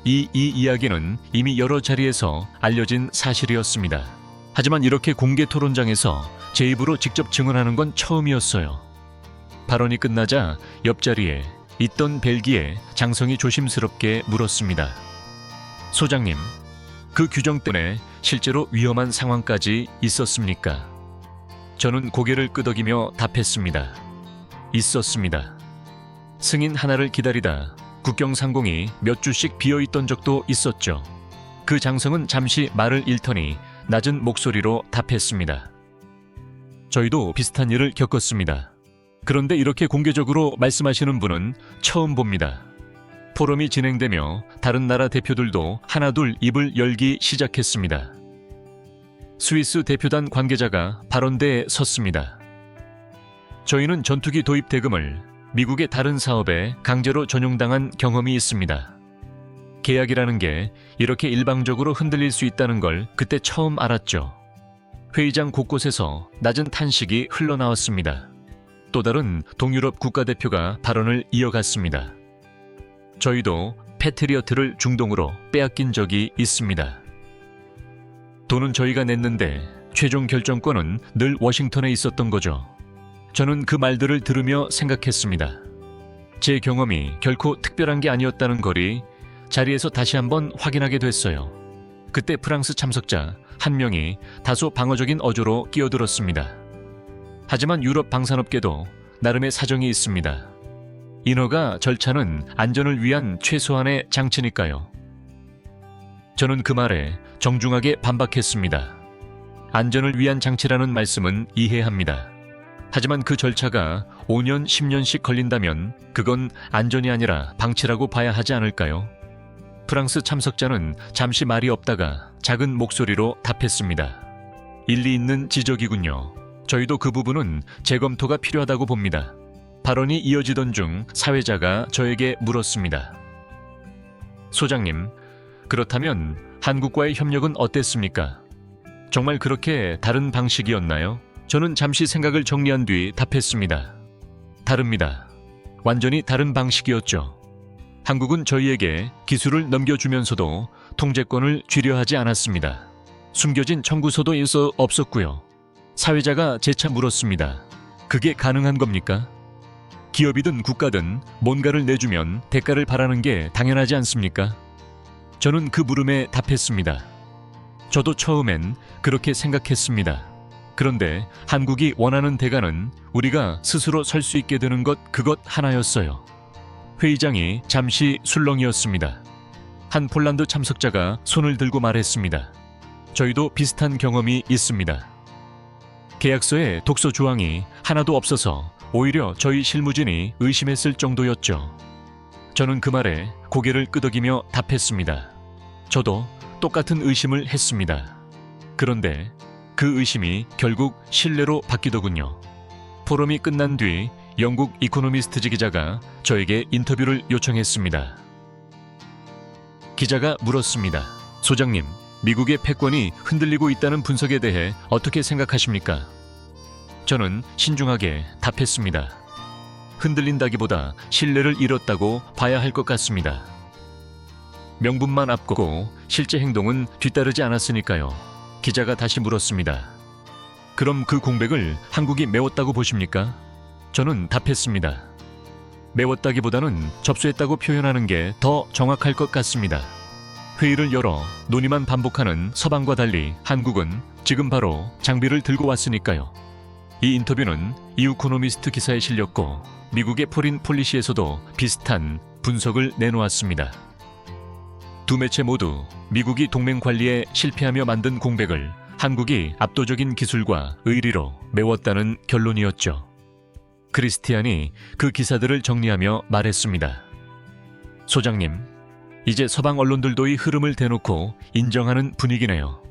이 이야기는 이미 여러 자리에서 알려진 사실이었습니다. 하지만 이렇게 공개 토론장에서 제 입으로 직접 증언하는 건 처음이었어요. 발언이 끝나자 옆자리에 있던 벨기에 장성이 조심스럽게 물었습니다. 소장님, 그 규정 때문에 실제로 위험한 상황까지 있었습니까? 저는 고개를 끄덕이며 답했습니다. 있었습니다. 승인 하나를 기다리다 국경 상공이 몇 주씩 비어있던 적도 있었죠. 그 장성은 잠시 말을 잃더니 낮은 목소리로 답했습니다. 저희도 비슷한 일을 겪었습니다. 그런데 이렇게 공개적으로 말씀하시는 분은 처음 봅니다. 포럼이 진행되며 다른 나라 대표들도 하나둘 입을 열기 시작했습니다. 스위스 대표단 관계자가 발언대에 섰습니다. 저희는 전투기 도입 대금을 미국의 다른 사업에 강제로 전용당한 경험이 있습니다. 계약이라는 게 이렇게 일방적으로 흔들릴 수 있다는 걸 그때 처음 알았죠. 회의장 곳곳에서 낮은 탄식이 흘러나왔습니다. 또 다른 동유럽 국가대표가 발언을 이어갔습니다. 저희도 패트리어트를 중동으로 빼앗긴 적이 있습니다. 돈은 저희가 냈는데 최종 결정권은 늘 워싱턴에 있었던 거죠. 저는 그 말들을 들으며 생각했습니다. 제 경험이 결코 특별한 게 아니었다는 걸이 자리에서 다시 한번 확인하게 됐어요. 그때 프랑스 참석자 한 명이 다소 방어적인 어조로 끼어들었습니다. 하지만 유럽 방산업계도 나름의 사정이 있습니다. 인허가 절차는 안전을 위한 최소한의 장치니까요. 저는 그 말에 정중하게 반박했습니다. 안전을 위한 장치라는 말씀은 이해합니다. 하지만 그 절차가 5년, 10년씩 걸린다면 그건 안전이 아니라 방치라고 봐야 하지 않을까요? 프랑스 참석자는 잠시 말이 없다가 작은 목소리로 답했습니다. 일리 있는 지적이군요. 저희도 그 부분은 재검토가 필요하다고 봅니다. 발언이 이어지던 중 사회자가 저에게 물었습니다. 소장님, 그렇다면 한국과의 협력은 어땠습니까? 정말 그렇게 다른 방식이었나요? 저는 잠시 생각을 정리한 뒤 답했습니다. 다릅니다. 완전히 다른 방식이었죠. 한국은 저희에게 기술을 넘겨주면서도 통제권을 쥐려하지 않았습니다. 숨겨진 청구서도 없었고요. 사회자가 재차 물었습니다. 그게 가능한 겁니까? 기업이든 국가든 뭔가를 내주면 대가를 바라는 게 당연하지 않습니까? 저는 그 물음에 답했습니다. 저도 처음엔 그렇게 생각했습니다. 그런데 한국이 원하는 대가는 우리가 스스로 설 수 있게 되는 그것 하나였어요. 회의장이 잠시 술렁이었습니다. 한 폴란드 참석자가 손을 들고 말했습니다. 저희도 비슷한 경험이 있습니다. 계약서에 독소 조항이 하나도 없어서 오히려 저희 실무진이 의심했을 정도였죠. 저는 그 말에 고개를 끄덕이며 답했습니다. 저도 똑같은 의심을 했습니다. 그런데 그 의심이 결국 신뢰로 바뀌더군요. 포럼이 끝난 뒤 영국 이코노미스트지 기자가 저에게 인터뷰를 요청했습니다. 기자가 물었습니다. 소장님, 미국의 패권이 흔들리고 있다는 분석에 대해 어떻게 생각하십니까? 저는 신중하게 답했습니다. 흔들린다기보다 신뢰를 잃었다고 봐야 할 것 같습니다. 명분만 앞서고 실제 행동은 뒤따르지 않았으니까요. 기자가 다시 물었습니다. 그럼 그 공백을 한국이 메웠다고 보십니까? 저는 답했습니다. 메웠다기보다는 접수했다고 표현하는 게 더 정확할 것 같습니다. 회의를 열어 논의만 반복하는 서방과 달리 한국은 지금 바로 장비를 들고 왔으니까요. 이 인터뷰는 이코노미스트 기사에 실렸고 미국의 포린 폴리시에서도 비슷한 분석을 내놓았습니다. 두 매체 모두 미국이 동맹 관리에 실패하며 만든 공백을 한국이 압도적인 기술과 의리로 메웠다는 결론이었죠. 크리스티안이 그 기사들을 정리하며 말했습니다. 소장님, 이제 서방 언론들도 이 흐름을 대놓고 인정하는 분위기네요.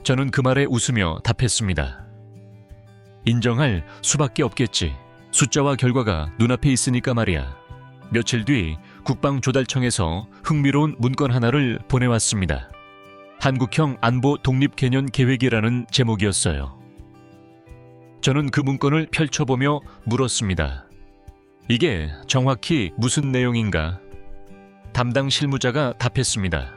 저는 그 말에 웃으며 답했습니다. 인정할 수밖에 없겠지. 숫자와 결과가 눈앞에 있으니까 말이야. 며칠 뒤 국방조달청에서 흥미로운 문건 하나를 보내왔습니다. 한국형 안보 독립 개년 계획이라는 제목이었어요. 저는 그 문건을 펼쳐보며 물었습니다. 이게 정확히 무슨 내용인가? 담당 실무자가 답했습니다.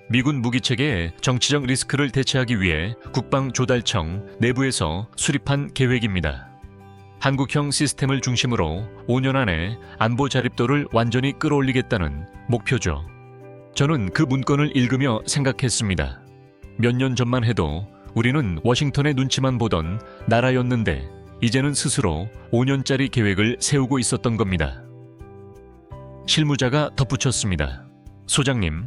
미군 무기체계의 정치적 리스크를 대처하기 위해 국방조달청 내부에서 수립한 계획입니다. 한국형 시스템을 중심으로 5년 안에 안보 자립도를 완전히 끌어올리겠다는 목표죠. 저는 그 문건을 읽으며 생각했습니다. 몇 년 전만 해도 우리는 워싱턴의 눈치만 보던 나라였는데 이제는 스스로 5년짜리 계획을 세우고 있었던 겁니다. 실무자가 덧붙였습니다. 소장님,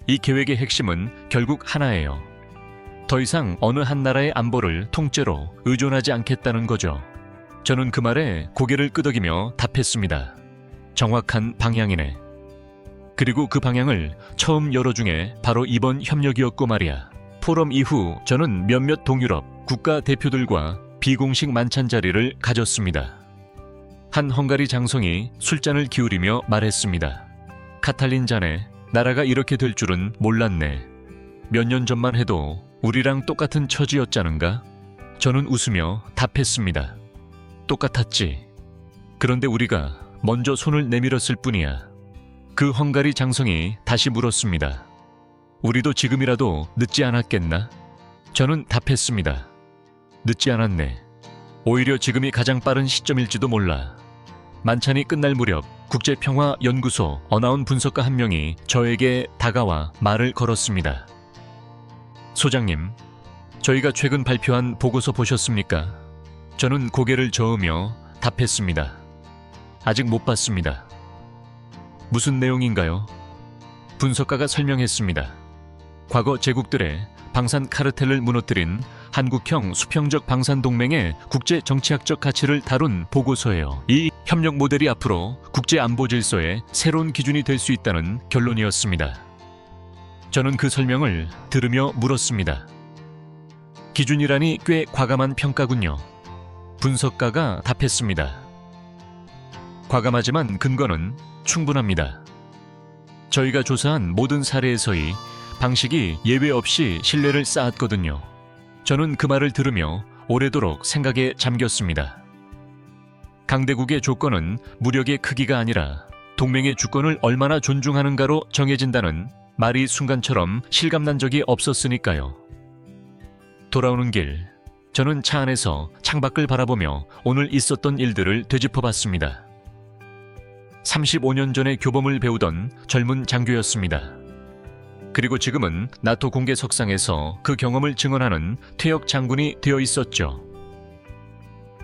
이 계획의 핵심은 결국 하나예요. 더 이상 어느 한 나라의 안보를 통째로 의존하지 않겠다는 거죠. 저는 그 말에 고개를 끄덕이며 답했습니다. 정확한 방향이네. 그리고 그 방향을 처음 열어 중에 바로 이번 협력이었고 말이야. 포럼 이후 저는 몇몇 동유럽 국가 대표들과 비공식 만찬 자리를 가졌습니다. 한 헝가리 장성이 술잔을 기울이며 말했습니다. 카탈린 자네, 나라가 이렇게 될 줄은 몰랐네. 몇 년 전만 해도 우리랑 똑같은 처지였자는가? 저는 웃으며 답했습니다. 똑같았지. 그런데 우리가 먼저 손을 내밀었을 뿐이야. 그 헝가리 장성이 다시 물었습니다. 우리도 지금이라도 늦지 않았겠나? 저는 답했습니다. 늦지 않았네. 오히려 지금이 가장 빠른 시점일지도 몰라. 만찬이 끝날 무렵 국제평화연구소 어나운 분석가 한 명이 저에게 다가와 말을 걸었습니다. 소장님, 저희가 최근 발표한 보고서 보셨습니까? 저는 고개를 저으며 답했습니다. 아직 못 봤습니다. 무슨 내용인가요? 분석가가 설명했습니다. 과거 제국들의 방산 카르텔을 무너뜨린 한국형 수평적 방산 동맹의 국제 정치학적 가치를 다룬 보고서예요. 이 협력 모델이 앞으로 국제 안보 질서의 새로운 기준이 될 수 있다는 결론이었습니다. 저는 그 설명을 들으며 물었습니다. 기준이라니 꽤 과감한 평가군요. 분석가가 답했습니다. 과감하지만 근거는 충분합니다. 저희가 조사한 모든 사례에서의 방식이 예외 없이 신뢰를 쌓았거든요. 저는 그 말을 들으며 오래도록 생각에 잠겼습니다. 강대국의 조건은 무력의 크기가 아니라 동맹의 주권을 얼마나 존중하는가로 정해진다는 말이 순간처럼 실감난 적이 없었으니까요. 돌아오는 길, 저는 차 안에서 창밖을 바라보며 오늘 있었던 일들을 되짚어봤습니다. 35년 전에 교범을 배우던 젊은 장교였습니다. 그리고 지금은 나토 공개 석상에서 그 경험을 증언하는 퇴역 장군이 되어 있었죠.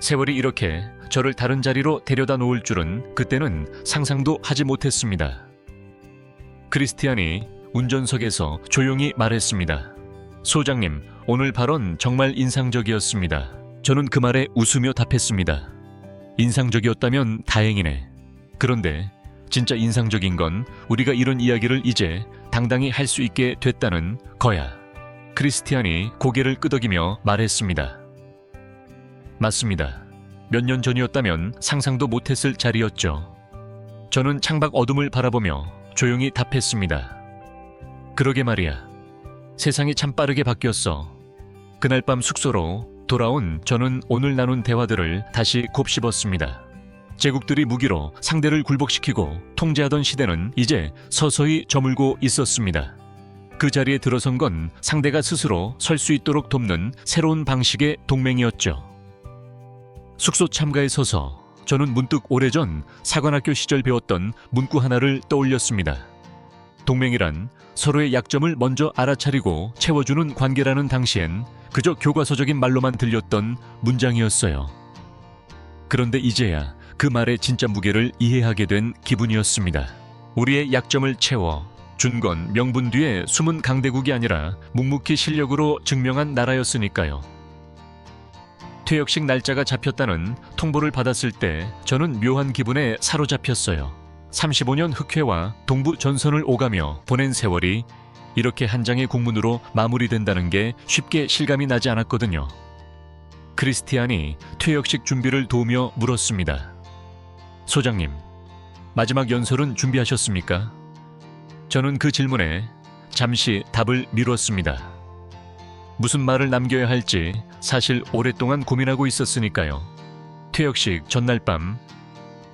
세월이 이렇게 저를 다른 자리로 데려다 놓을 줄은 그때는 상상도 하지 못했습니다. 크리스티안이 운전석에서 조용히 말했습니다. 소장님, 오늘 발언 정말 인상적이었습니다. 저는 그 말에 웃으며 답했습니다. 인상적이었다면 다행이네. 그런데 진짜 인상적인 건 우리가 이런 이야기를 이제 당당히 할 수 있게 됐다는 거야. 크리스티안이 고개를 끄덕이며 말했습니다. 맞습니다. 몇 년 전이었다면 상상도 못했을 자리였죠. 저는 창밖 어둠을 바라보며 조용히 답했습니다. 그러게 말이야. 세상이 참 빠르게 바뀌었어. 그날 밤 숙소로 돌아온 저는 오늘 나눈 대화들을 다시 곱씹었습니다. 제국들이 무기로 상대를 굴복시키고 통제하던 시대는 이제 서서히 저물고 있었습니다. 그 자리에 들어선 건 상대가 스스로 설 수 있도록 돕는 새로운 방식의 동맹이었죠. 숙소 참가에 서서 저는 문득 오래전 사관학교 시절 배웠던 문구 하나를 떠올렸습니다. 동맹이란 서로의 약점을 먼저 알아차리고 채워주는 관계라는 당시엔 그저 교과서적인 말로만 들렸던 문장이었어요. 그런데 이제야 그 말의 진짜 무게를 이해하게 된 기분이었습니다. 우리의 약점을 채워 준 건 명분 뒤에 숨은 강대국이 아니라 묵묵히 실력으로 증명한 나라였으니까요. 퇴역식 날짜가 잡혔다는 통보를 받았을 때 저는 묘한 기분에 사로잡혔어요. 35년 흑회와 동부 전선을 오가며 보낸 세월이 이렇게 한 장의 국문으로 마무리된다는 게 쉽게 실감이 나지 않았거든요. 크리스티안이 퇴역식 준비를 도우며 물었습니다. 소장님, 마지막 연설은 준비하셨습니까? 저는 그 질문에 잠시 답을 미뤘습니다. 무슨 말을 남겨야 할지 사실 오랫동안 고민하고 있었으니까요. 퇴역식 전날 밤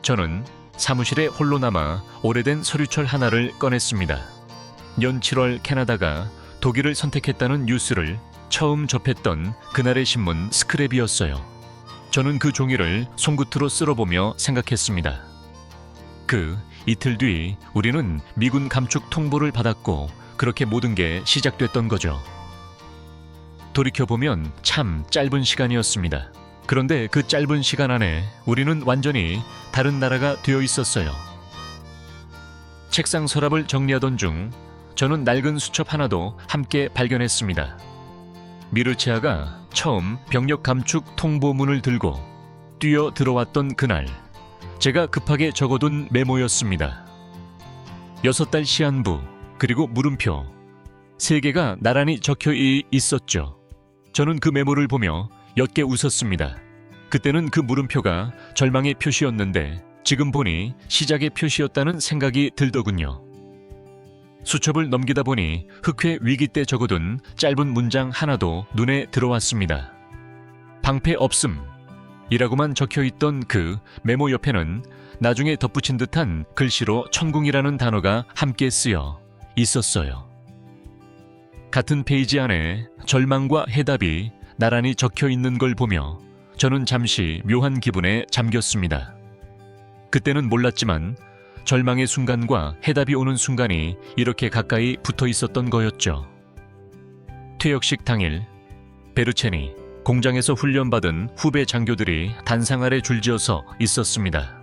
저는 사무실에 홀로 남아 오래된 서류철 하나를 꺼냈습니다. 년 7월 캐나다가 독일을 선택했다는 뉴스를 처음 접했던 그날의 신문 스크랩이었어요. 저는 그 종이를 손끝으로 쓸어보며 생각했습니다. 그 이틀 뒤 우리는 미군 감축 통보를 받았고 그렇게 모든 게 시작됐던 거죠. 돌이켜보면 참 짧은 시간이었습니다. 그런데 그 짧은 시간 안에 우리는 완전히 다른 나라가 되어 있었어요. 책상 서랍을 정리하던 중 저는 낡은 수첩 하나도 함께 발견했습니다. 미르치아가 처음 병력 감축 통보문을 들고 뛰어 들어왔던 그날, 제가 급하게 적어둔 메모였습니다. 6달 시한부, 그리고 물음표 3개가 나란히 적혀 있었죠. 저는 그 메모를 보며 옅게 웃었습니다. 그때는 그 물음표가 절망의 표시였는데 지금 보니 시작의 표시였다는 생각이 들더군요. 수첩을 넘기다 보니 흑회 위기 때 적어둔 짧은 문장 하나도 눈에 들어왔습니다. 방패 없음 이라고만 적혀있던 그 메모 옆에는 나중에 덧붙인 듯한 글씨로 천궁이라는 단어가 함께 쓰여 있었어요. 같은 페이지 안에 절망과 해답이 나란히 적혀 있는 걸 보며 저는 잠시 묘한 기분에 잠겼습니다. 그때는 몰랐지만 절망의 순간과 해답이 오는 순간이 이렇게 가까이 붙어 있었던 거였죠. 퇴역식 당일, 베르체니 공장에서 훈련받은 후배 장교들이 단상 아래 줄지어서 있었습니다.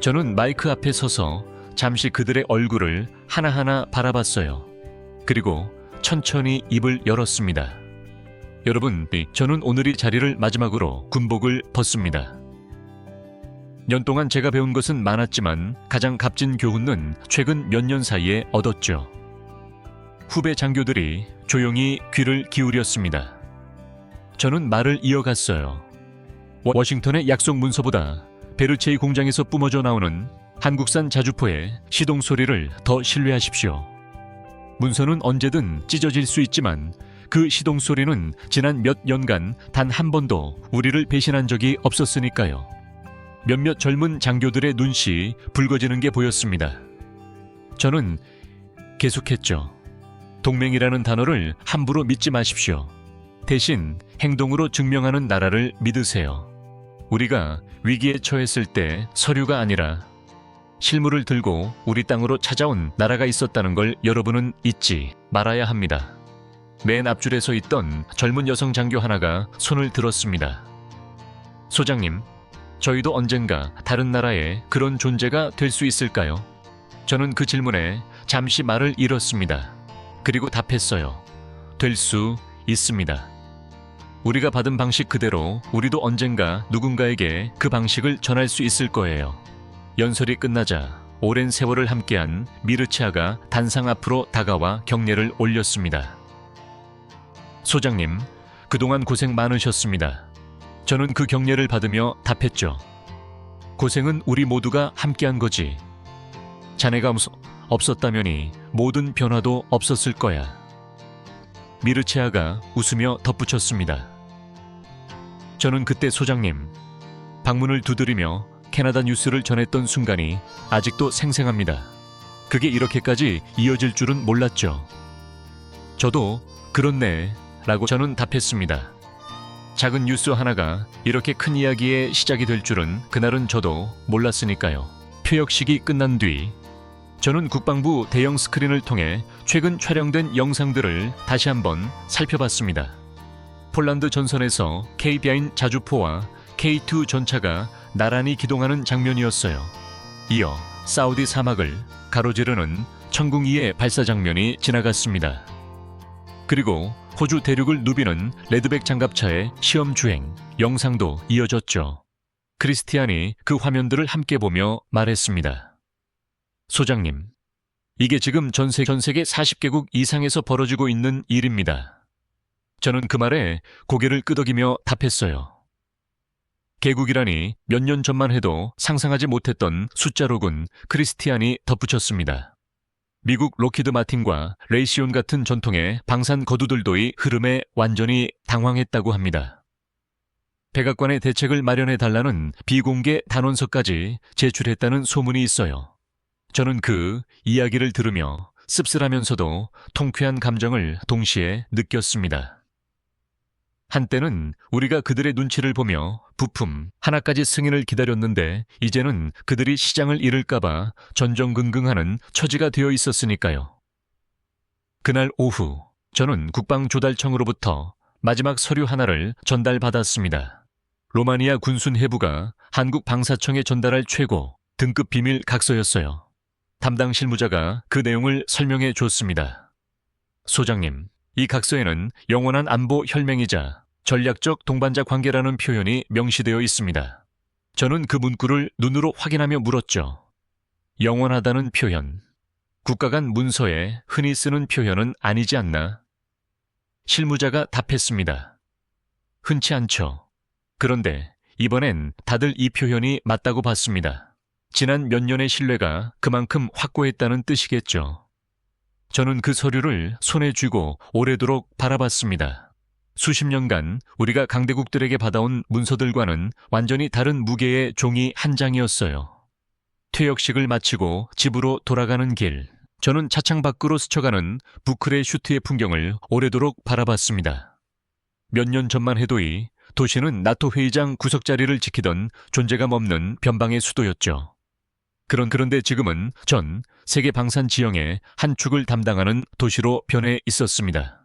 저는 마이크 앞에 서서 잠시 그들의 얼굴을 하나하나 바라봤어요. 그리고 천천히 입을 열었습니다. 여러분, 저는 오늘 이 자리를 마지막으로 군복을 벗습니다. 년 동안 제가 배운 것은 많았지만 가장 값진 교훈은 최근 몇 년 사이에 얻었죠. 후배 장교들이 조용히 귀를 기울였습니다. 저는 말을 이어갔어요. 워싱턴의 약속 문서보다 베르체이 공장에서 뿜어져 나오는 한국산 자주포의 시동 소리를 더 신뢰하십시오. 문서는 언제든 찢어질 수 있지만 그 시동 소리는 지난 몇 년간 단 한 번도 우리를 배신한 적이 없었으니까요. 몇몇 젊은 장교들의 눈시 붉어지는 게 보였습니다. 저는 계속했죠. 동맹이라는 단어를 함부로 믿지 마십시오. 대신 행동으로 증명하는 나라를 믿으세요. 우리가 위기에 처했을 때 서류가 아니라 실물을 들고 우리 땅으로 찾아온 나라가 있었다는 걸 여러분은 잊지 말아야 합니다. 맨 앞줄에 서 있던 젊은 여성 장교 하나가 손을 들었습니다. 소장님, 저희도 언젠가 다른 나라에 그런 존재가 될 수 있을까요? 저는 그 질문에 잠시 말을 잃었습니다. 그리고 답했어요. 될 수 있습니다. 우리가 받은 방식 그대로 우리도 언젠가 누군가에게 그 방식을 전할 수 있을 거예요. 연설이 끝나자 오랜 세월을 함께한 미르치아가 단상 앞으로 다가와 경례를 올렸습니다. 소장님, 그동안 고생 많으셨습니다. 저는 그 경례를 받으며 답했죠. 고생은 우리 모두가 함께한 거지. 자네가 없었다면이 모든 변화도 없었을 거야. 미르치아가 웃으며 덧붙였습니다. 저는 그때 소장님, 방문을 두드리며 캐나다 뉴스를 전했던 순간이 아직도 생생합니다. 그게 이렇게까지 이어질 줄은 몰랐죠. 저도 그렇네 라고 저는 답했습니다. 작은 뉴스 하나가 이렇게 큰 이야기의 시작이 될 줄은 그날은 저도 몰랐으니까요. 표역식이 끝난 뒤 저는 국방부 대형 스크린을 통해 최근 촬영된 영상들을 다시 한번 살펴봤습니다. 폴란드 전선에서 KBI인 자주포와 K2 전차가 나란히 기동하는 장면이었어요. 이어 사우디 사막을 가로지르는 천궁2의 발사 장면이 지나갔습니다. 그리고 호주 대륙을 누비는 레드백 장갑차의 시험 주행 영상도 이어졌죠. 크리스티안이 그 화면들을 함께 보며 말했습니다. 소장님, 이게 지금 전 세계 40개국 이상에서 벌어지고 있는 일입니다. 저는 그 말에 고개를 끄덕이며 답했어요. 개국이라니 몇 년 전만 해도 상상하지 못했던 숫자로군 크리스티안이 덧붙였습니다. 미국 로키드 마틴과 레이시온 같은 전통의 방산 거두들도의 흐름에 완전히 당황했다고 합니다. 백악관의 대책을 마련해달라는 비공개 단원서까지 제출했다는 소문이 있어요. 저는 그 이야기를 들으며 씁쓸하면서도 통쾌한 감정을 동시에 느꼈습니다. 한때는 우리가 그들의 눈치를 보며 부품 하나까지 승인을 기다렸는데 이제는 그들이 시장을 잃을까봐 전전긍긍하는 처지가 되어 있었으니까요. 그날 오후 저는 국방조달청으로부터 마지막 서류 하나를 전달받았습니다. 로마니아 군순 해부가 한국 방사청에 전달할 최고 등급 비밀 각서였어요. 담당 실무자가 그 내용을 설명해 줬습니다. 소장님, 이 각서에는 영원한 안보 혈맹이자 전략적 동반자 관계라는 표현이 명시되어 있습니다. 저는 그 문구를 눈으로 확인하며 물었죠. 영원하다는 표현, 국가 간 문서에 흔히 쓰는 표현은 아니지 않나? 실무자가 답했습니다. 흔치 않죠. 그런데 이번엔 다들 이 표현이 맞다고 봤습니다. 지난 몇 년의 신뢰가 그만큼 확고했다는 뜻이겠죠. 저는 그 서류를 손에 쥐고 오래도록 바라봤습니다. 수십 년간 우리가 강대국들에게 받아온 문서들과는 완전히 다른 무게의 종이 한 장이었어요. 퇴역식을 마치고 집으로 돌아가는 길, 저는 차창 밖으로 스쳐가는 부크레슈트의 풍경을 오래도록 바라봤습니다. 몇 년 전만 해도 이 도시는 나토 회의장 구석 자리를 지키던 존재감 없는 변방의 수도였죠. 그런데 지금은 전 세계 방산 지형의 한 축을 담당하는 도시로 변해 있었습니다.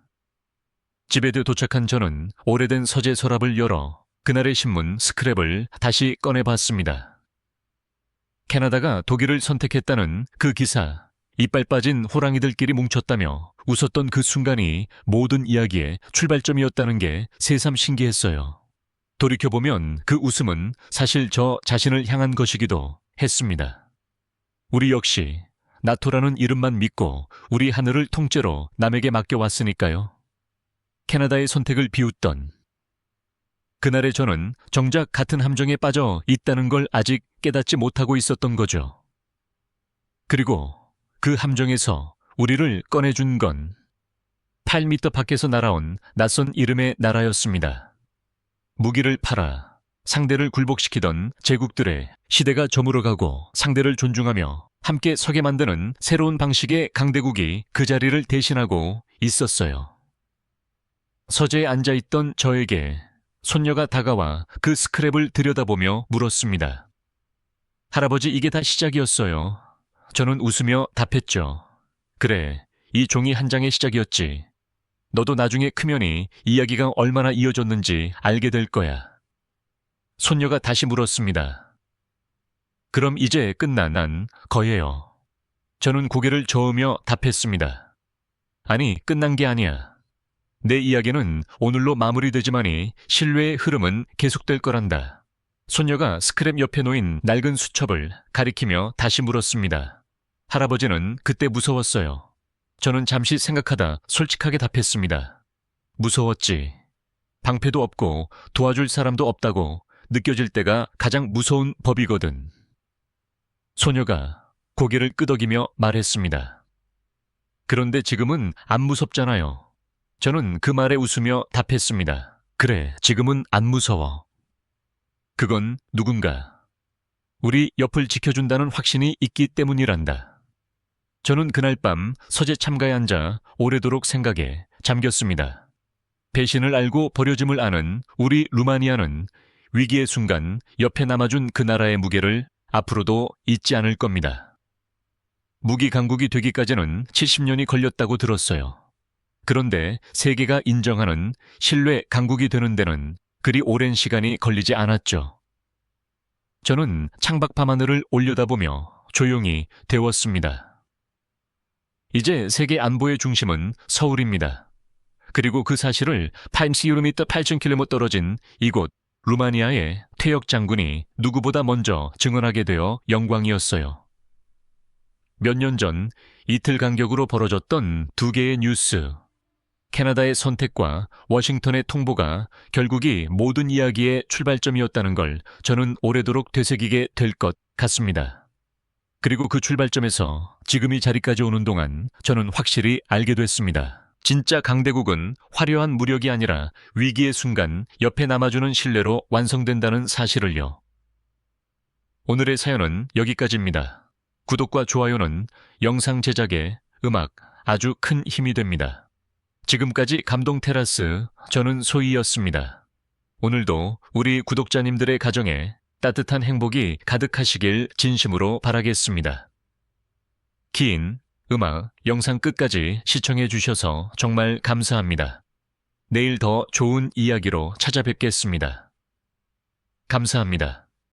집에 도착한 저는 오래된 서재 서랍을 열어 그날의 신문 스크랩을 다시 꺼내봤습니다. 캐나다가 독일을 선택했다는 그 기사, 이빨 빠진 호랑이들끼리 뭉쳤다며 웃었던 그 순간이 모든 이야기의 출발점이었다는 게 새삼 신기했어요. 돌이켜보면 그 웃음은 사실 저 자신을 향한 것이기도 했습니다. 우리 역시 나토라는 이름만 믿고 우리 하늘을 통째로 남에게 맡겨왔으니까요. 캐나다의 선택을 비웃던 그날의 저는 정작 같은 함정에 빠져 있다는 걸 아직 깨닫지 못하고 있었던 거죠. 그리고 그 함정에서 우리를 꺼내준 건 8m 밖에서 날아온 낯선 이름의 나라였습니다. 무기를 팔아 상대를 굴복시키던 제국들의 시대가 저물어가고 상대를 존중하며 함께 서게 만드는 새로운 방식의 강대국이 그 자리를 대신하고 있었어요. 서재에 앉아있던 저에게 손녀가 다가와 그 스크랩을 들여다보며 물었습니다. 할아버지, 이게 다 시작이었어요. 저는 웃으며 답했죠. 그래, 이 종이 한 장의 시작이었지. 너도 나중에 크면이 이야기가 얼마나 이어졌는지 알게 될 거야. 손녀가 다시 물었습니다. 그럼 이제 끝난 거예요. 저는 고개를 저으며 답했습니다. 아니, 끝난 게 아니야. 내 이야기는 오늘로 마무리되지만이 신뢰의 흐름은 계속될 거란다. 소녀가 스크랩 옆에 놓인 낡은 수첩을 가리키며 다시 물었습니다. 할아버지는 그때 무서웠어요. 저는 잠시 생각하다 솔직하게 답했습니다. 무서웠지. 방패도 없고 도와줄 사람도 없다고 느껴질 때가 가장 무서운 법이거든. 소녀가 고개를 끄덕이며 말했습니다. 그런데 지금은 안 무섭잖아요. 저는 그 말에 웃으며 답했습니다. 그래, 지금은 안 무서워. 그건 누군가 우리 옆을 지켜준다는 확신이 있기 때문이란다. 저는 그날 밤 서재 참가에 앉아 오래도록 생각에 잠겼습니다. 배신을 알고 버려짐을 아는 우리 루마니아는 위기의 순간 옆에 남아준 그 나라의 무게를 앞으로도 잊지 않을 겁니다. 무기 강국이 되기까지는 70년이 걸렸다고 들었어요. 그런데 세계가 인정하는 신뢰 강국이 되는 데는 그리 오랜 시간이 걸리지 않았죠. 저는 창밖 밤하늘을 올려다보며 조용히 데웠습니다. 이제 세계 안보의 중심은 서울입니다. 그리고 그 사실을 80km 8,000km 떨어진 이곳 루마니아의 퇴역 장군이 누구보다 먼저 증언하게 되어 영광이었어요. 몇 년 전 이틀 간격으로 벌어졌던 두 개의 뉴스, 캐나다의 선택과 워싱턴의 통보가 결국이 모든 이야기의 출발점이었다는 걸 저는 오래도록 되새기게 될 것 같습니다. 그리고 그 출발점에서 지금 이 자리까지 오는 동안 저는 확실히 알게 됐습니다. 진짜 강대국은 화려한 무력이 아니라 위기의 순간 옆에 남아주는 신뢰로 완성된다는 사실을요. 오늘의 사연은 여기까지입니다. 구독과 좋아요는 영상 제작에 음악 아주 큰 힘이 됩니다. 지금까지 감동 테라스, 저는 소희였습니다. 오늘도 우리 구독자님들의 가정에 따뜻한 행복이 가득하시길 진심으로 바라겠습니다. 긴 음악, 영상 끝까지 시청해 주셔서 정말 감사합니다. 내일 더 좋은 이야기로 찾아뵙겠습니다. 감사합니다.